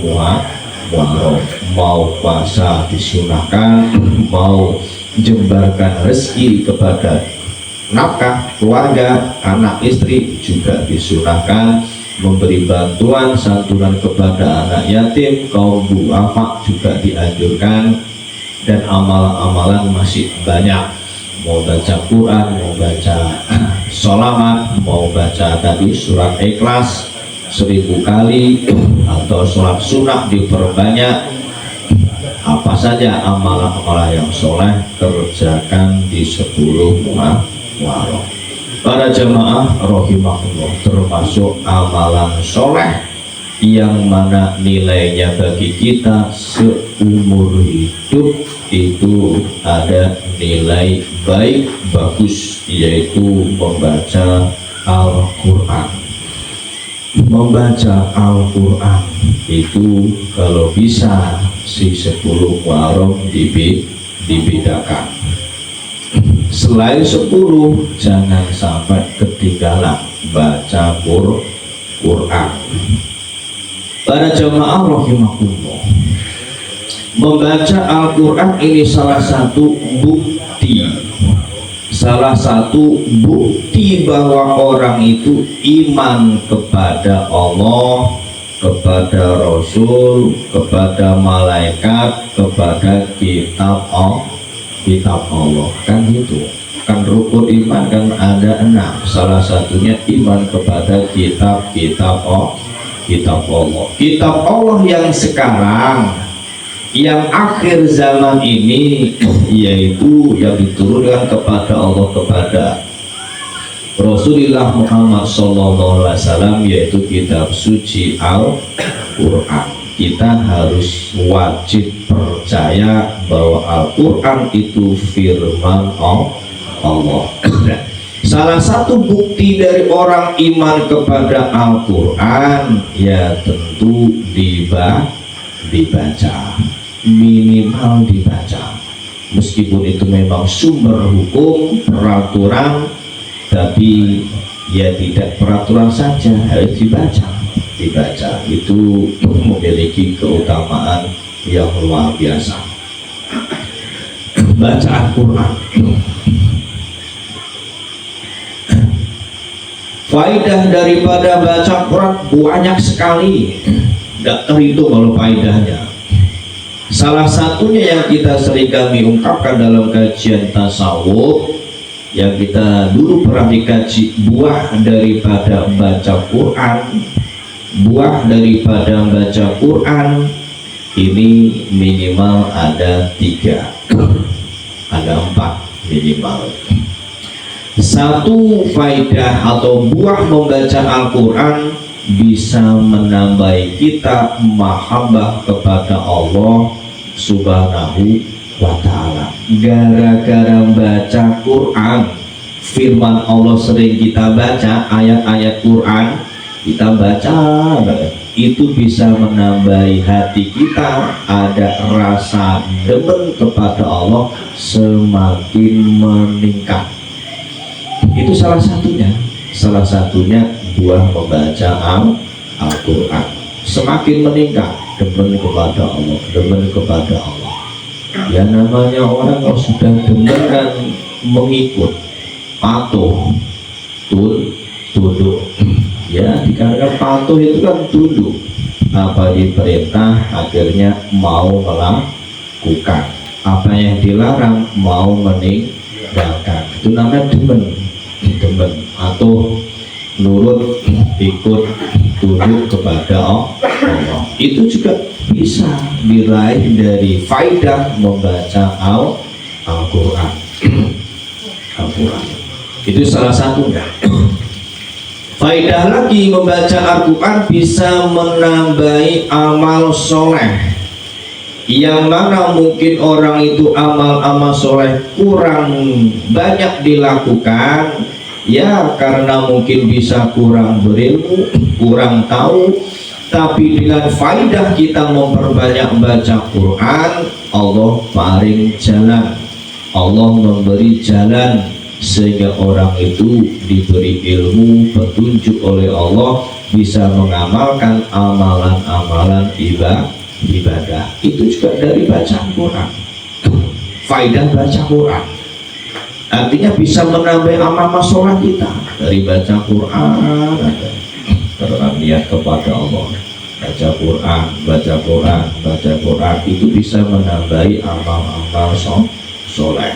Muharram. Mau puasa disunahkan, mau jembarkan rezeki kepada nafkah keluarga, anak istri juga disunahkan, memberi bantuan santunan kepada anak yatim, kaum duafa juga dianjurkan, dan amalan-amalan masih banyak. Mau baca Quran, mau baca sholawat, mau baca tadi surat Ikhlas 1000 kali, atau sholat sunnah diperbanyak. Apa saja amalan-amalan yang soleh kerjakan di 10 Muharram. Para jamaah rahimahullah, termasuk amalan soleh yang mana nilainya bagi kita seumur hidup itu ada nilai baik bagus, yaitu membaca Al-Quran. Membaca Al-Quran itu kalau bisa si 10 Muharram dibedakan. Selain 10 jangan sampai ketinggalan baca Quran. Para jamaah rahimahullah, membaca Al-Quran ini salah satu bukti bahwa orang itu iman kepada Allah, kepada Rasul, kepada malaikat, kepada kitab Allah. Kan gitu, kan rukun iman kan ada 6. Salah satunya iman kepada kitab Allah. Kitab Allah yang sekarang, yang akhir zaman ini, yaitu yang diturunkan kepada Allah, kepada Rasulullah Muhammad SAW, yaitu kitab suci Al-Quran. kita harus wajib percaya bahwa Al-Quran itu firman Allah. Salah satu bukti dari orang iman kepada Al-Quran ya tentu dibaca, minimal dibaca. Meskipun itu memang sumber hukum, peraturan, tapi ya tidak peraturan saja, harus dibaca. Itu memiliki keutamaan yang luar biasa. Baca Al-Quran. Faidah daripada baca Quran banyak sekali, tidak terhitung kalau faidahnya. Salah satunya yang kita sering kami ungkapkan dalam kajian tasawuf, yang kita dulu pernah dikaji, buah daripada baca Quran. Buah daripada baca Quran ini minimal ada 3, ada 4 minimal. Satu faidah atau buah membaca Al-Quran bisa menambah kita mahabbah kepada Allah Subhanahu wa ta'ala. Gara-gara baca Quran, firman Allah sering kita baca, ayat-ayat Quran kita baca, itu bisa menambahi hati kita, ada rasa demen kepada Allah semakin meningkat. Itu salah satunya buah membaca Al-Quran, semakin meningkat demen kepada Allah. Ya namanya orang kalau sudah demen dan mengikut, patuh, tunduk. Ya, dikarenakan patuh itu kan tunduk, apa diperintah akhirnya mau melakukan, apa yang dilarang mau meninggalkan. Itu namanya demen atau nurut, ikut, tunduk kepada Allah. Itu juga bisa diraih dari faidah membaca Al-Quran. Itu salah satunya. Faidah lagi membaca Al-Quran bisa menambahi amal soleh, yang mana mungkin orang itu amal soleh kurang banyak dilakukan, ya karena mungkin bisa kurang berilmu, kurang tahu. Tapi dengan faidah kita memperbanyak baca Quran, Allah paring jalan, Allah memberi jalan, sehingga orang itu diberi ilmu, petunjuk oleh Allah, bisa mengamalkan amalan-amalan ibadah. Itu juga dari baca Quran. Faidah baca Quran artinya bisa menambah amal sholat kita dari baca Quran. Karena niat kepada Allah, baca Quran itu bisa menambahi amal-amal soleh.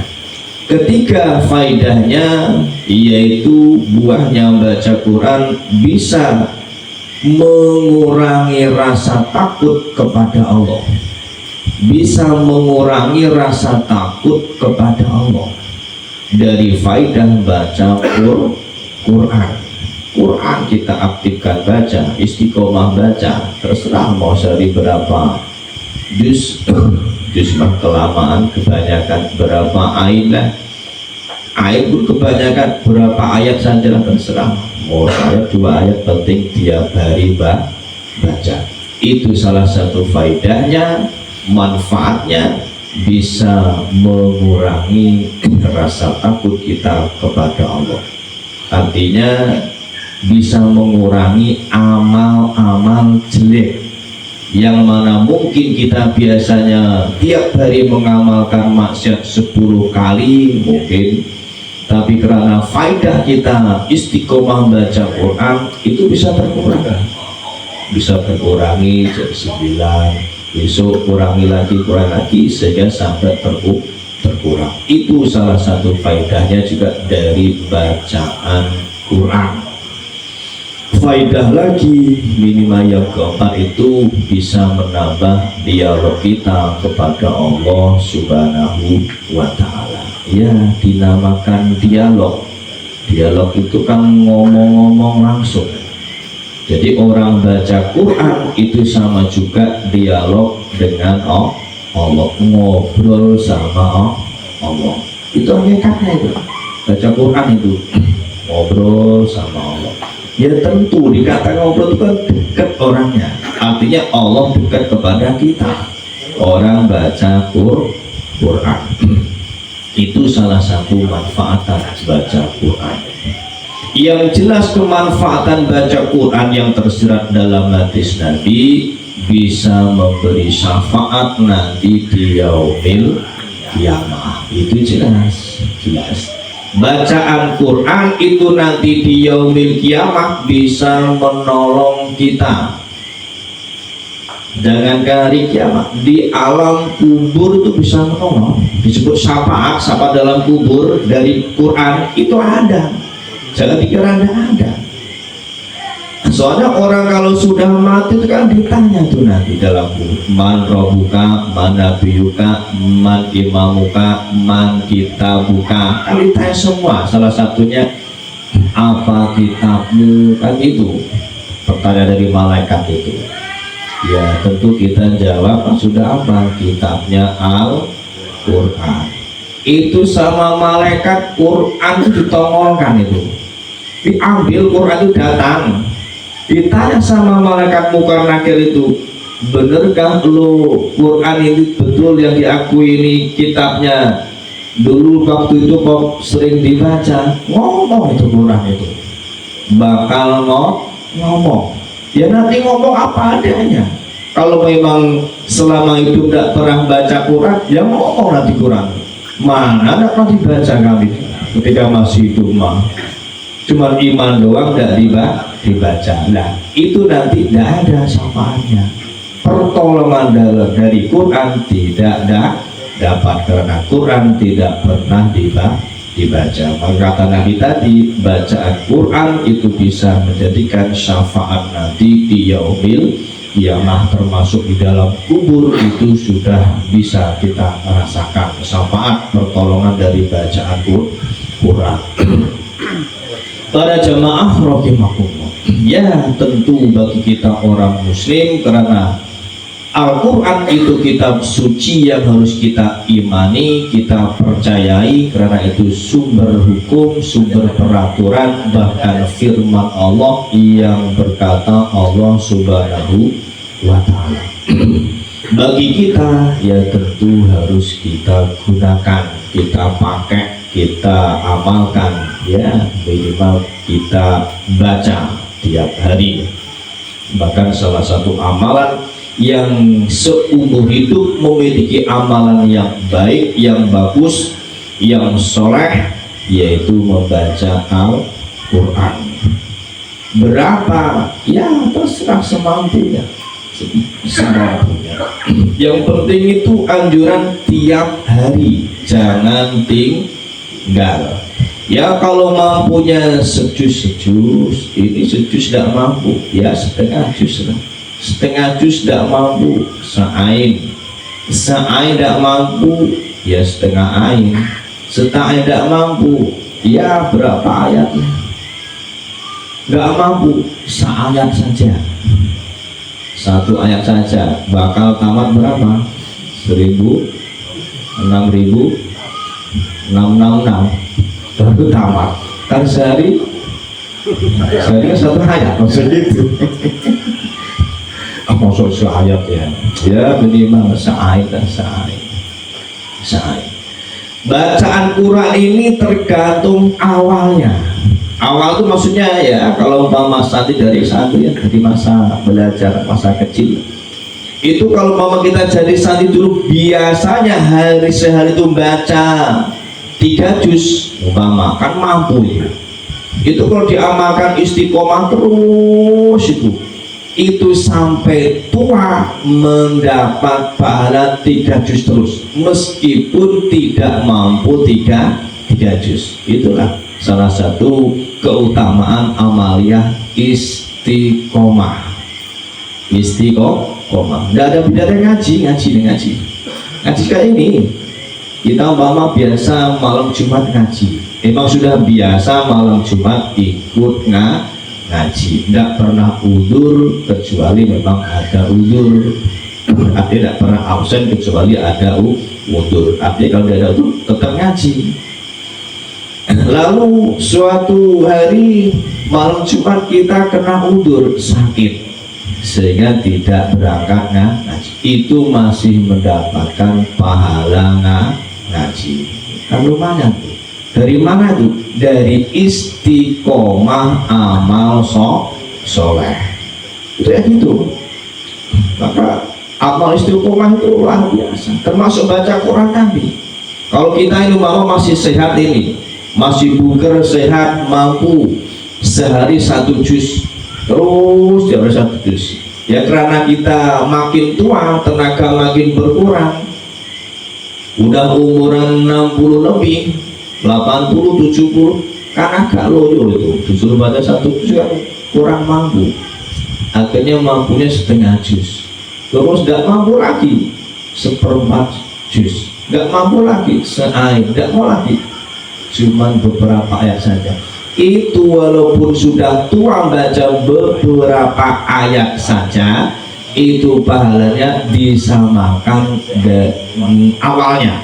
Ketiga faidahnya yaitu buahnya baca Quran bisa mengurangi rasa takut kepada Allah, bisa mengurangi rasa takut kepada Allah dari faidah baca Quran kita aktifkan baca, istiqomah baca, terserah mau sehari berapa juz mah kelamaan, kebanyakan berapa ayat pun kebanyakan berapa ayat saja terserah, mau ayat 2 ayat penting tiap hari baca. Itu salah satu faedahnya, manfaatnya bisa mengurangi rasa takut kita kepada Allah. Artinya bisa mengurangi amal-amal jelek yang mana mungkin kita biasanya tiap hari mengamalkan maksiat 10 kali mungkin, tapi karena faidah kita istiqomah baca Quran itu bisa terkurangi jadi 9, besok kurangi lagi sehingga sampai terkurang. Itu salah satu faedahnya juga dari bacaan Quran. Faidah lagi minimal yang keempat itu bisa menambah dialog kita kepada Allah Subhanahu wa ta'ala. Ya, dinamakan dialog. Dialog itu kan ngomong-ngomong langsung. Jadi orang baca Quran itu sama juga dialog dengan Allah, ngobrol sama Allah. Itu hakikatnya itu. Baca Quran itu ngobrol sama Allah. Ya tentu dikatakan ngobrol itu kan dekat orangnya. Artinya Allah dekat kepada kita. Orang baca Quran. Itu salah satu manfaat baca Quran. Yang jelas kemanfaatan baca Quran yang tersirat dalam hadis Nabi bisa memberi syafaat nanti di yaumil qiyamah. Itu jelas. Bacaan Quran itu nanti di yaumil qiyamah bisa menolong kita. Jangankan hari kiamat, di alam kubur itu bisa menolong. Disebut syafaat dalam kubur dari Quran itu ada. Jangan dikira tidak ada. Soalnya orang kalau sudah mati itu kan ditanya tuh nanti dalam kubur, man robuka, man nabiyuka, man imamuka, man kitabuka, kan ditanya semua. Salah satunya apa kitabmu, kan itu pertanyaan dari malaikat itu. Ya tentu kita jawab, sudah apa kitabnya Al-Quran. Itu sama malaikat Quran itu ditongolkan itu. Diambil Quran itu datang, ditanya sama malaikat Munkar Nakir itu, benerkah lo Quran ini betul yang diakui ini kitabnya dulu waktu itu kok sering dibaca? Ngomong itu Quran itu bakal ngomong. Ya nanti ngomong apa adanya. Kalau memang selama hidup tidak pernah baca Quran, ya ngomong nanti Quran. Mana tidak pernah dibaca kami ketika masih hidup mah. Cuma iman doang tidak dibaca. Nah itu nanti tidak ada syafaatnya. Pertolongan dari Quran tidak dapat karena Quran tidak pernah dibaca. Maka kata Nabi tadi, bacaan Quran itu bisa menjadikan syafaat nanti di yaumil qiyamah, termasuk di dalam kubur itu sudah bisa kita rasakan syafaat pertolongan dari bacaan Quran. Para jamaah rahimakumullah, ya tentu bagi kita orang muslim, karena Al-Quran itu kitab suci yang harus kita imani, kita percayai, karena itu sumber hukum, sumber peraturan, bahkan firman Allah yang berkata Allah Subhanahu wa Ta'ala. Bagi kita ya tentu harus kita gunakan, kita pakai, kita amalkan, ya minimal kita baca tiap hari. Bahkan salah satu amalan yang seumur hidup memiliki amalan yang baik, yang bagus, yang soleh, yaitu membaca Al-Quran. Berapa? Ya terserah semampunya. Yang penting itu anjuran tiap hari, jangan tinggal. Ya kalau mampunya sejus, ini sejus tidak mampu, ya setengah jus lah. Setengah juz tidak mampu, seain tidak mampu, ya setengah ain. Setengah tidak mampu, ya berapa ayatnya? Tidak mampu, seayat saja, satu ayat saja bakal tamat berapa? 1000, 6000, 666 baru tamat. Kan sehari satu ayat maksudnya itu. Maksud seayat ya minimal seayat. Bacaan Quran ini tergantung awalnya. Awal itu maksudnya ya kalau umpama nanti dari santri ya, dari masa belajar, masa kecil itu, kalau umpama kita jadi santri dulu biasanya sehari itu baca 3 juz umpama, kan mampu ya. Itu kalau diamalkan istiqomah terus itu sampai tua mendapat pahala 3 juz terus, meskipun tidak mampu 3 juz. Itulah salah satu keutamaan amaliyah istiqomah. Tidak ada bedanya ngaji kayak ini. Kita umpama biasa malam Jumat ngaji, emang sudah biasa malam Jumat ikut ngaji, tidak pernah udur kecuali memang ada udur. Artinya tidak pernah absen kecuali ada udur. Artinya kalau tidak ada udur tetap ngaji. Lalu suatu hari malam Jumat kita kena udur sakit sehingga tidak berangkat ngaji, itu masih mendapatkan pahala ngaji. Kan lumayan tuh. Dari mana tuh? Dari istiqomah amal soleh. Itu ya gitu. Maka amal istiqomah itu luar biasa. Termasuk baca Quran Nabi. Kalau kita ini mama masih sehat ini, masih bugar, sehat, mampu sehari 1 juz, terus tiap hari 1 juz. Ya karena kita makin tua, tenaga makin berkurang. Udah umuran 60 lebih, 80, 70, kan agak loyo itu. Disuruh baca 1 juz kan kurang mampu. Akhirnya mampunya setengah juz. Terus nggak mampu lagi 1/4 juz. Nggak mampu lagi seair, nggak mau lagi. Cuman beberapa ayat saja. Itu walaupun sudah tua baca beberapa ayat saja, itu pahalanya disamakan awalnya.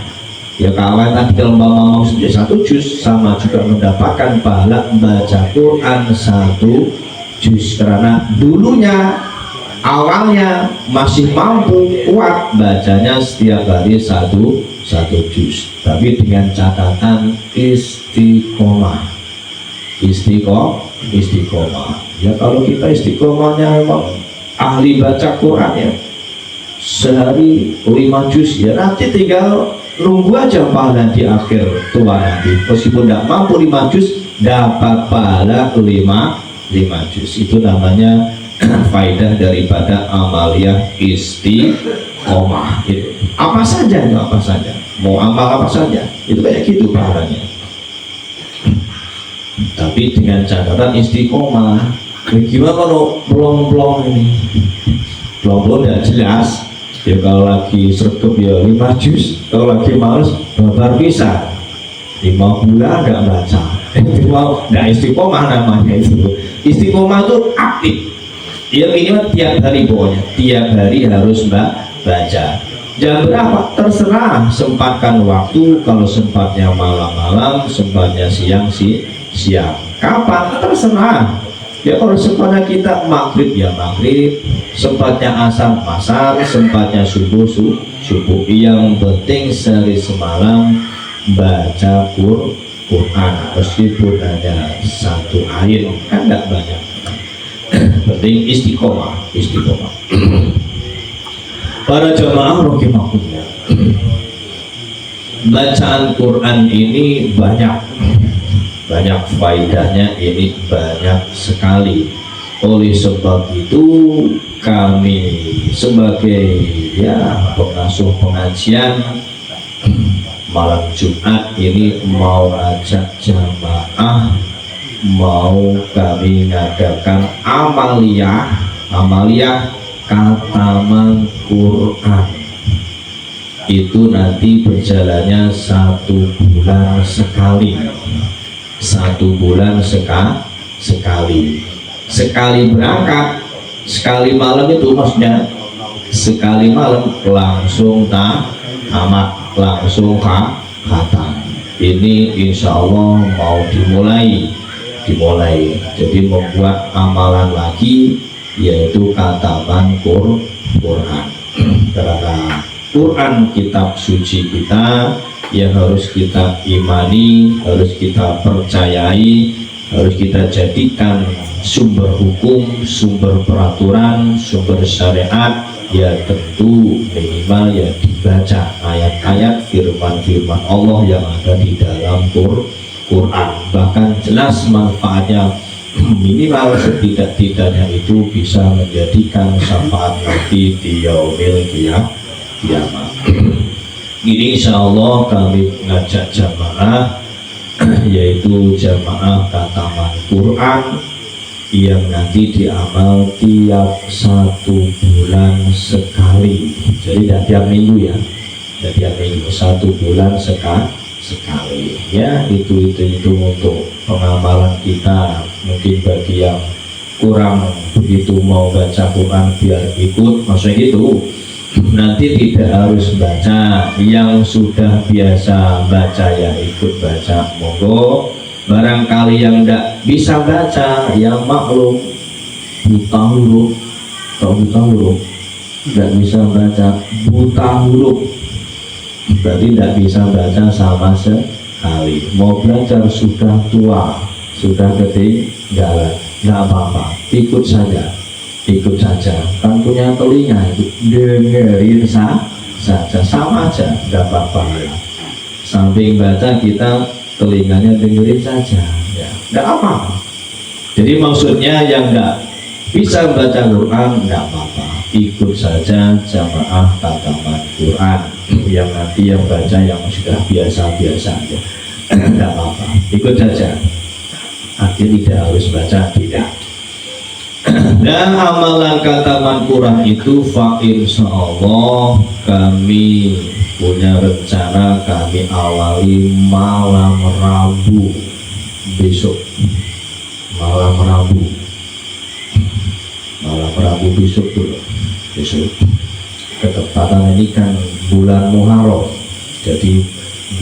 Ya kawan tadi kalau mau sudah 1 juz sama juga mendapatkan pahala baca Quran 1 juz, karena dulunya awalnya masih mampu kuat bacanya setiap hari 1 juz, tapi dengan catatan istiqomah. Ya kalau kita istiqomahnya memang ahli baca Quran ya sehari 5 juz, ya nanti tinggal nunggu aja pahala di akhir tua nanti. Meskipun tidak mampu 5 juz dapat pahala 5 juz. Itu namanya faedah daripada amaliyah istiqomah. Itu apa saja, itu apa saja, mau amal apa saja itu kayak gitu pahalanya. Tapi dengan catatan istiqomah. Gimana kalau pelong-pelong ini? Pelong-pelong tidak jelas. Ya kalau lagi sergap ya 5 juz, kalau lagi males babar bisa 5 bulan nggak baca. Itu mau nggak istiqomah namanya itu. Istiqomah itu aktif. Ya minimal tiap hari, pokoknya tiap hari harus baca. Jam berapa? Terserah, sempatkan waktu. Kalau sempatnya malam-malam, sempatnya siang. Kapan? Terserah. Ya kalau sempatnya kita maghrib ya maghrib, sempatnya asar, sempatnya subuh. Yang penting sehari semalam baca Quran, meskipun hanya 1 ayat kan nggak banyak. Penting istiqomah. Para jamaah rahimakumullah, bacaan Quran ini banyak faedahnya, ini banyak sekali. Oleh sebab itu kami sebagai pengasuh pengajian malam Jumat ini mau ajak jamaah, mau kami ngadakan amaliyah khataman Quran. Itu nanti berjalannya 1 bulan sekali. 1 bulan sekali berangkat, sekali malam itu maksudnya sekali malam langsung tamat, langsung khatam. Ini insya Allah mau dimulai. Jadi membuat amalan lagi, yaitu khataman Quran. Karena Quran kitab suci kita yang harus kita imani, harus kita percayai, harus kita jadikan sumber hukum, sumber peraturan, sumber syariat. Ya tentu minimal ya dibaca ayat-ayat firman-firman Allah yang ada di dalam Quran. Bahkan jelas manfaatnya, minimal setidak-tidaknya itu bisa menjadikan syafaat nanti di yaumil kiamat. Ini insya Allah kami mengajak jamaah, yaitu jamaah khataman Quran yang nanti diamal tiap 1 bulan sekali. Jadi tidak tiap minggu ya, tidak tiap minggu, 1 bulan sekali. Ya itu untuk pengamalan kita. Mungkin bagi yang kurang begitu mau baca Quran biar ikut, maksudnya gitu. Nanti tidak harus baca, yang sudah biasa baca ya ikut baca, monggo. Barangkali yang tidak bisa baca, yang maklum buta huruf, atau buta huruf tidak bisa baca, buta huruf berarti tidak bisa baca sama sekali. Mau belajar sudah tua, sudah ketinggalan, nggak apa-apa, ikut saja. Ikut saja, kan punya telinga itu dengerin saja, sama aja, nggak apa-apa ya. Samping baca kita telinganya dengerin saja, ya nggak apa-apa. Jadi maksudnya yang nggak bisa baca Quran nggak apa-apa, ikut saja jamaah tataman Quran. Yang nanti yang baca yang sudah biasa-biasa aja, nggak apa-apa, ikut saja. Artinya tidak harus baca, tidak. Dan amalan kataman Quran itu insyaallah kami punya rencana, kami awali malam Rabu besok. Malam Rabu besok dulu. Besok ketepatan ini kan bulan Muharram, jadi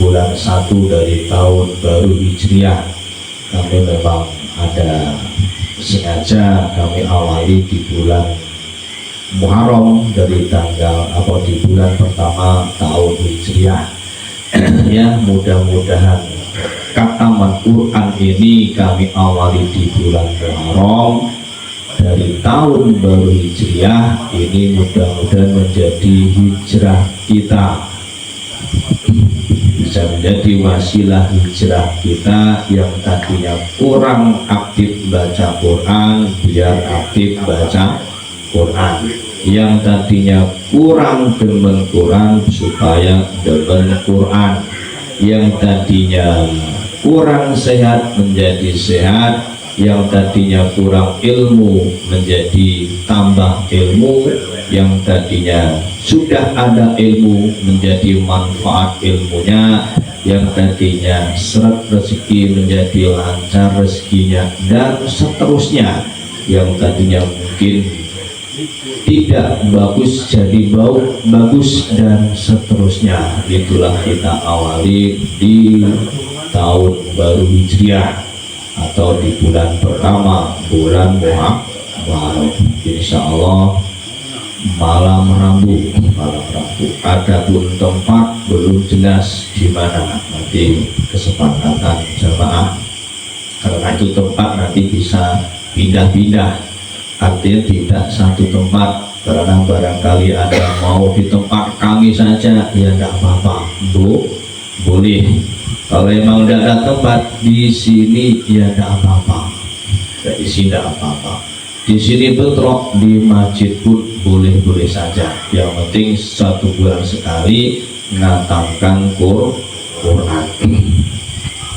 bulan 1 dari tahun baru Hijriah. Kami memang ada sengaja kami awali di bulan Muharram dari tanggal di bulan pertama tahun Hijriah. Ya, mudah-mudahan kataman Quran ini kami awali di bulan Muharram dari tahun baru Hijriah ini, mudah-mudahan menjadi hijrah kita, bisa menjadi wasilah hijrah kita yang tadinya kurang aktif baca Quran biar aktif baca Quran, yang tadinya kurang demen Quran supaya demen Quran, yang tadinya kurang sehat menjadi sehat, yang tadinya kurang ilmu menjadi tambah ilmu, yang tadinya sudah ada ilmu menjadi manfaat ilmunya, yang tadinya seret rezeki menjadi lancar rezekinya, dan seterusnya. Yang tadinya mungkin tidak bagus jadi bagus, dan seterusnya. Itulah kita awali di tahun baru Hijriah atau di bulan pertama bulan Muharram. Insya Allah malam Rabu. Adapun tempat belum jelas di mana, nanti kesepakatan jamaah. Karena itu tempat nanti bisa pindah-pindah, artinya tidak satu tempat. Karena barangkali ada mau di tempat kami saja, ya tidak apa-apa, boleh. Kalau emang tidak ada tempat di sini, ya tidak apa-apa. Di sini tidak apa-apa. Di sini bentrok, di masjid pun boleh-boleh saja. Yang penting 1 bulan sekali ngatamkan Quran.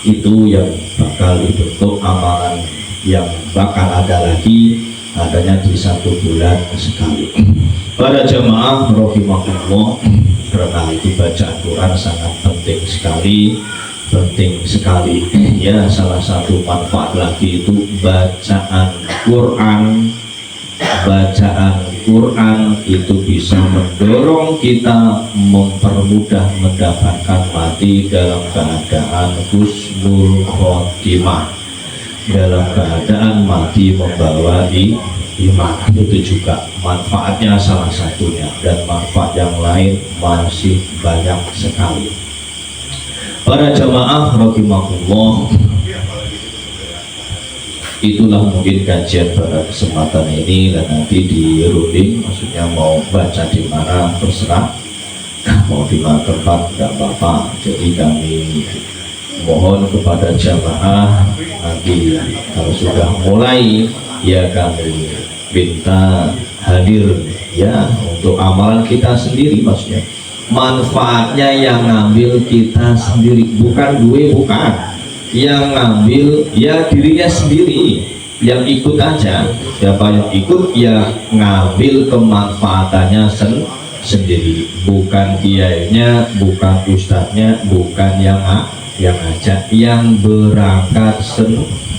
Itu yang bakal dibentuk amalan yang bakal ada lagi, adanya di 1 bulan sekali. Pada jamaah rahimahullah, karena itu bacaan Quran sangat penting sekali. Ya, salah satu manfaat lagi itu bacaan Quran itu bisa mendorong kita, mempermudah mendapatkan mati dalam keadaan husnul khotimah, dalam keadaan mati membawa iman. Itu juga manfaatnya salah satunya, dan manfaat yang lain masih banyak sekali. Para jamaah rahimahullah, itulah mungkin kajian pada kesempatan ini, dan nanti di runding, maksudnya mau baca di mana terserah, mau di mana tempat tidak apa-apa. Jadi kami mohon kepada jamaah, nanti kalau sudah mulai ya kami minta hadir ya, untuk amalan kita sendiri, maksudnya manfaatnya yang ngambil kita sendiri, bukan yang ngambil ya dirinya sendiri, yang ikut aja. Siapa yang ikut ya ngambil kemanfaatannya sendiri, bukan kiainya, bukan ustadznya, bukan yang ngajak, yang berangkat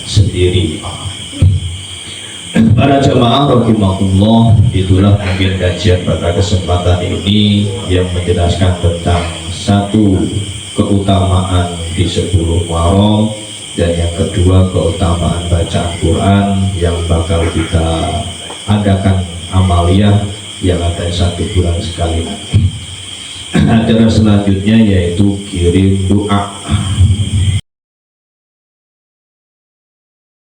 sendiri. Para jamaah rahimakumullah, itulah mungkin kajian pada kesempatan ini yang menjelaskan tentang satu keutamaan di 10 Muharram, dan yang kedua keutamaan bacaan Quran yang bakal kita adakan amaliyah yang ada 1 bulan sekali. Acara selanjutnya yaitu kirim doa.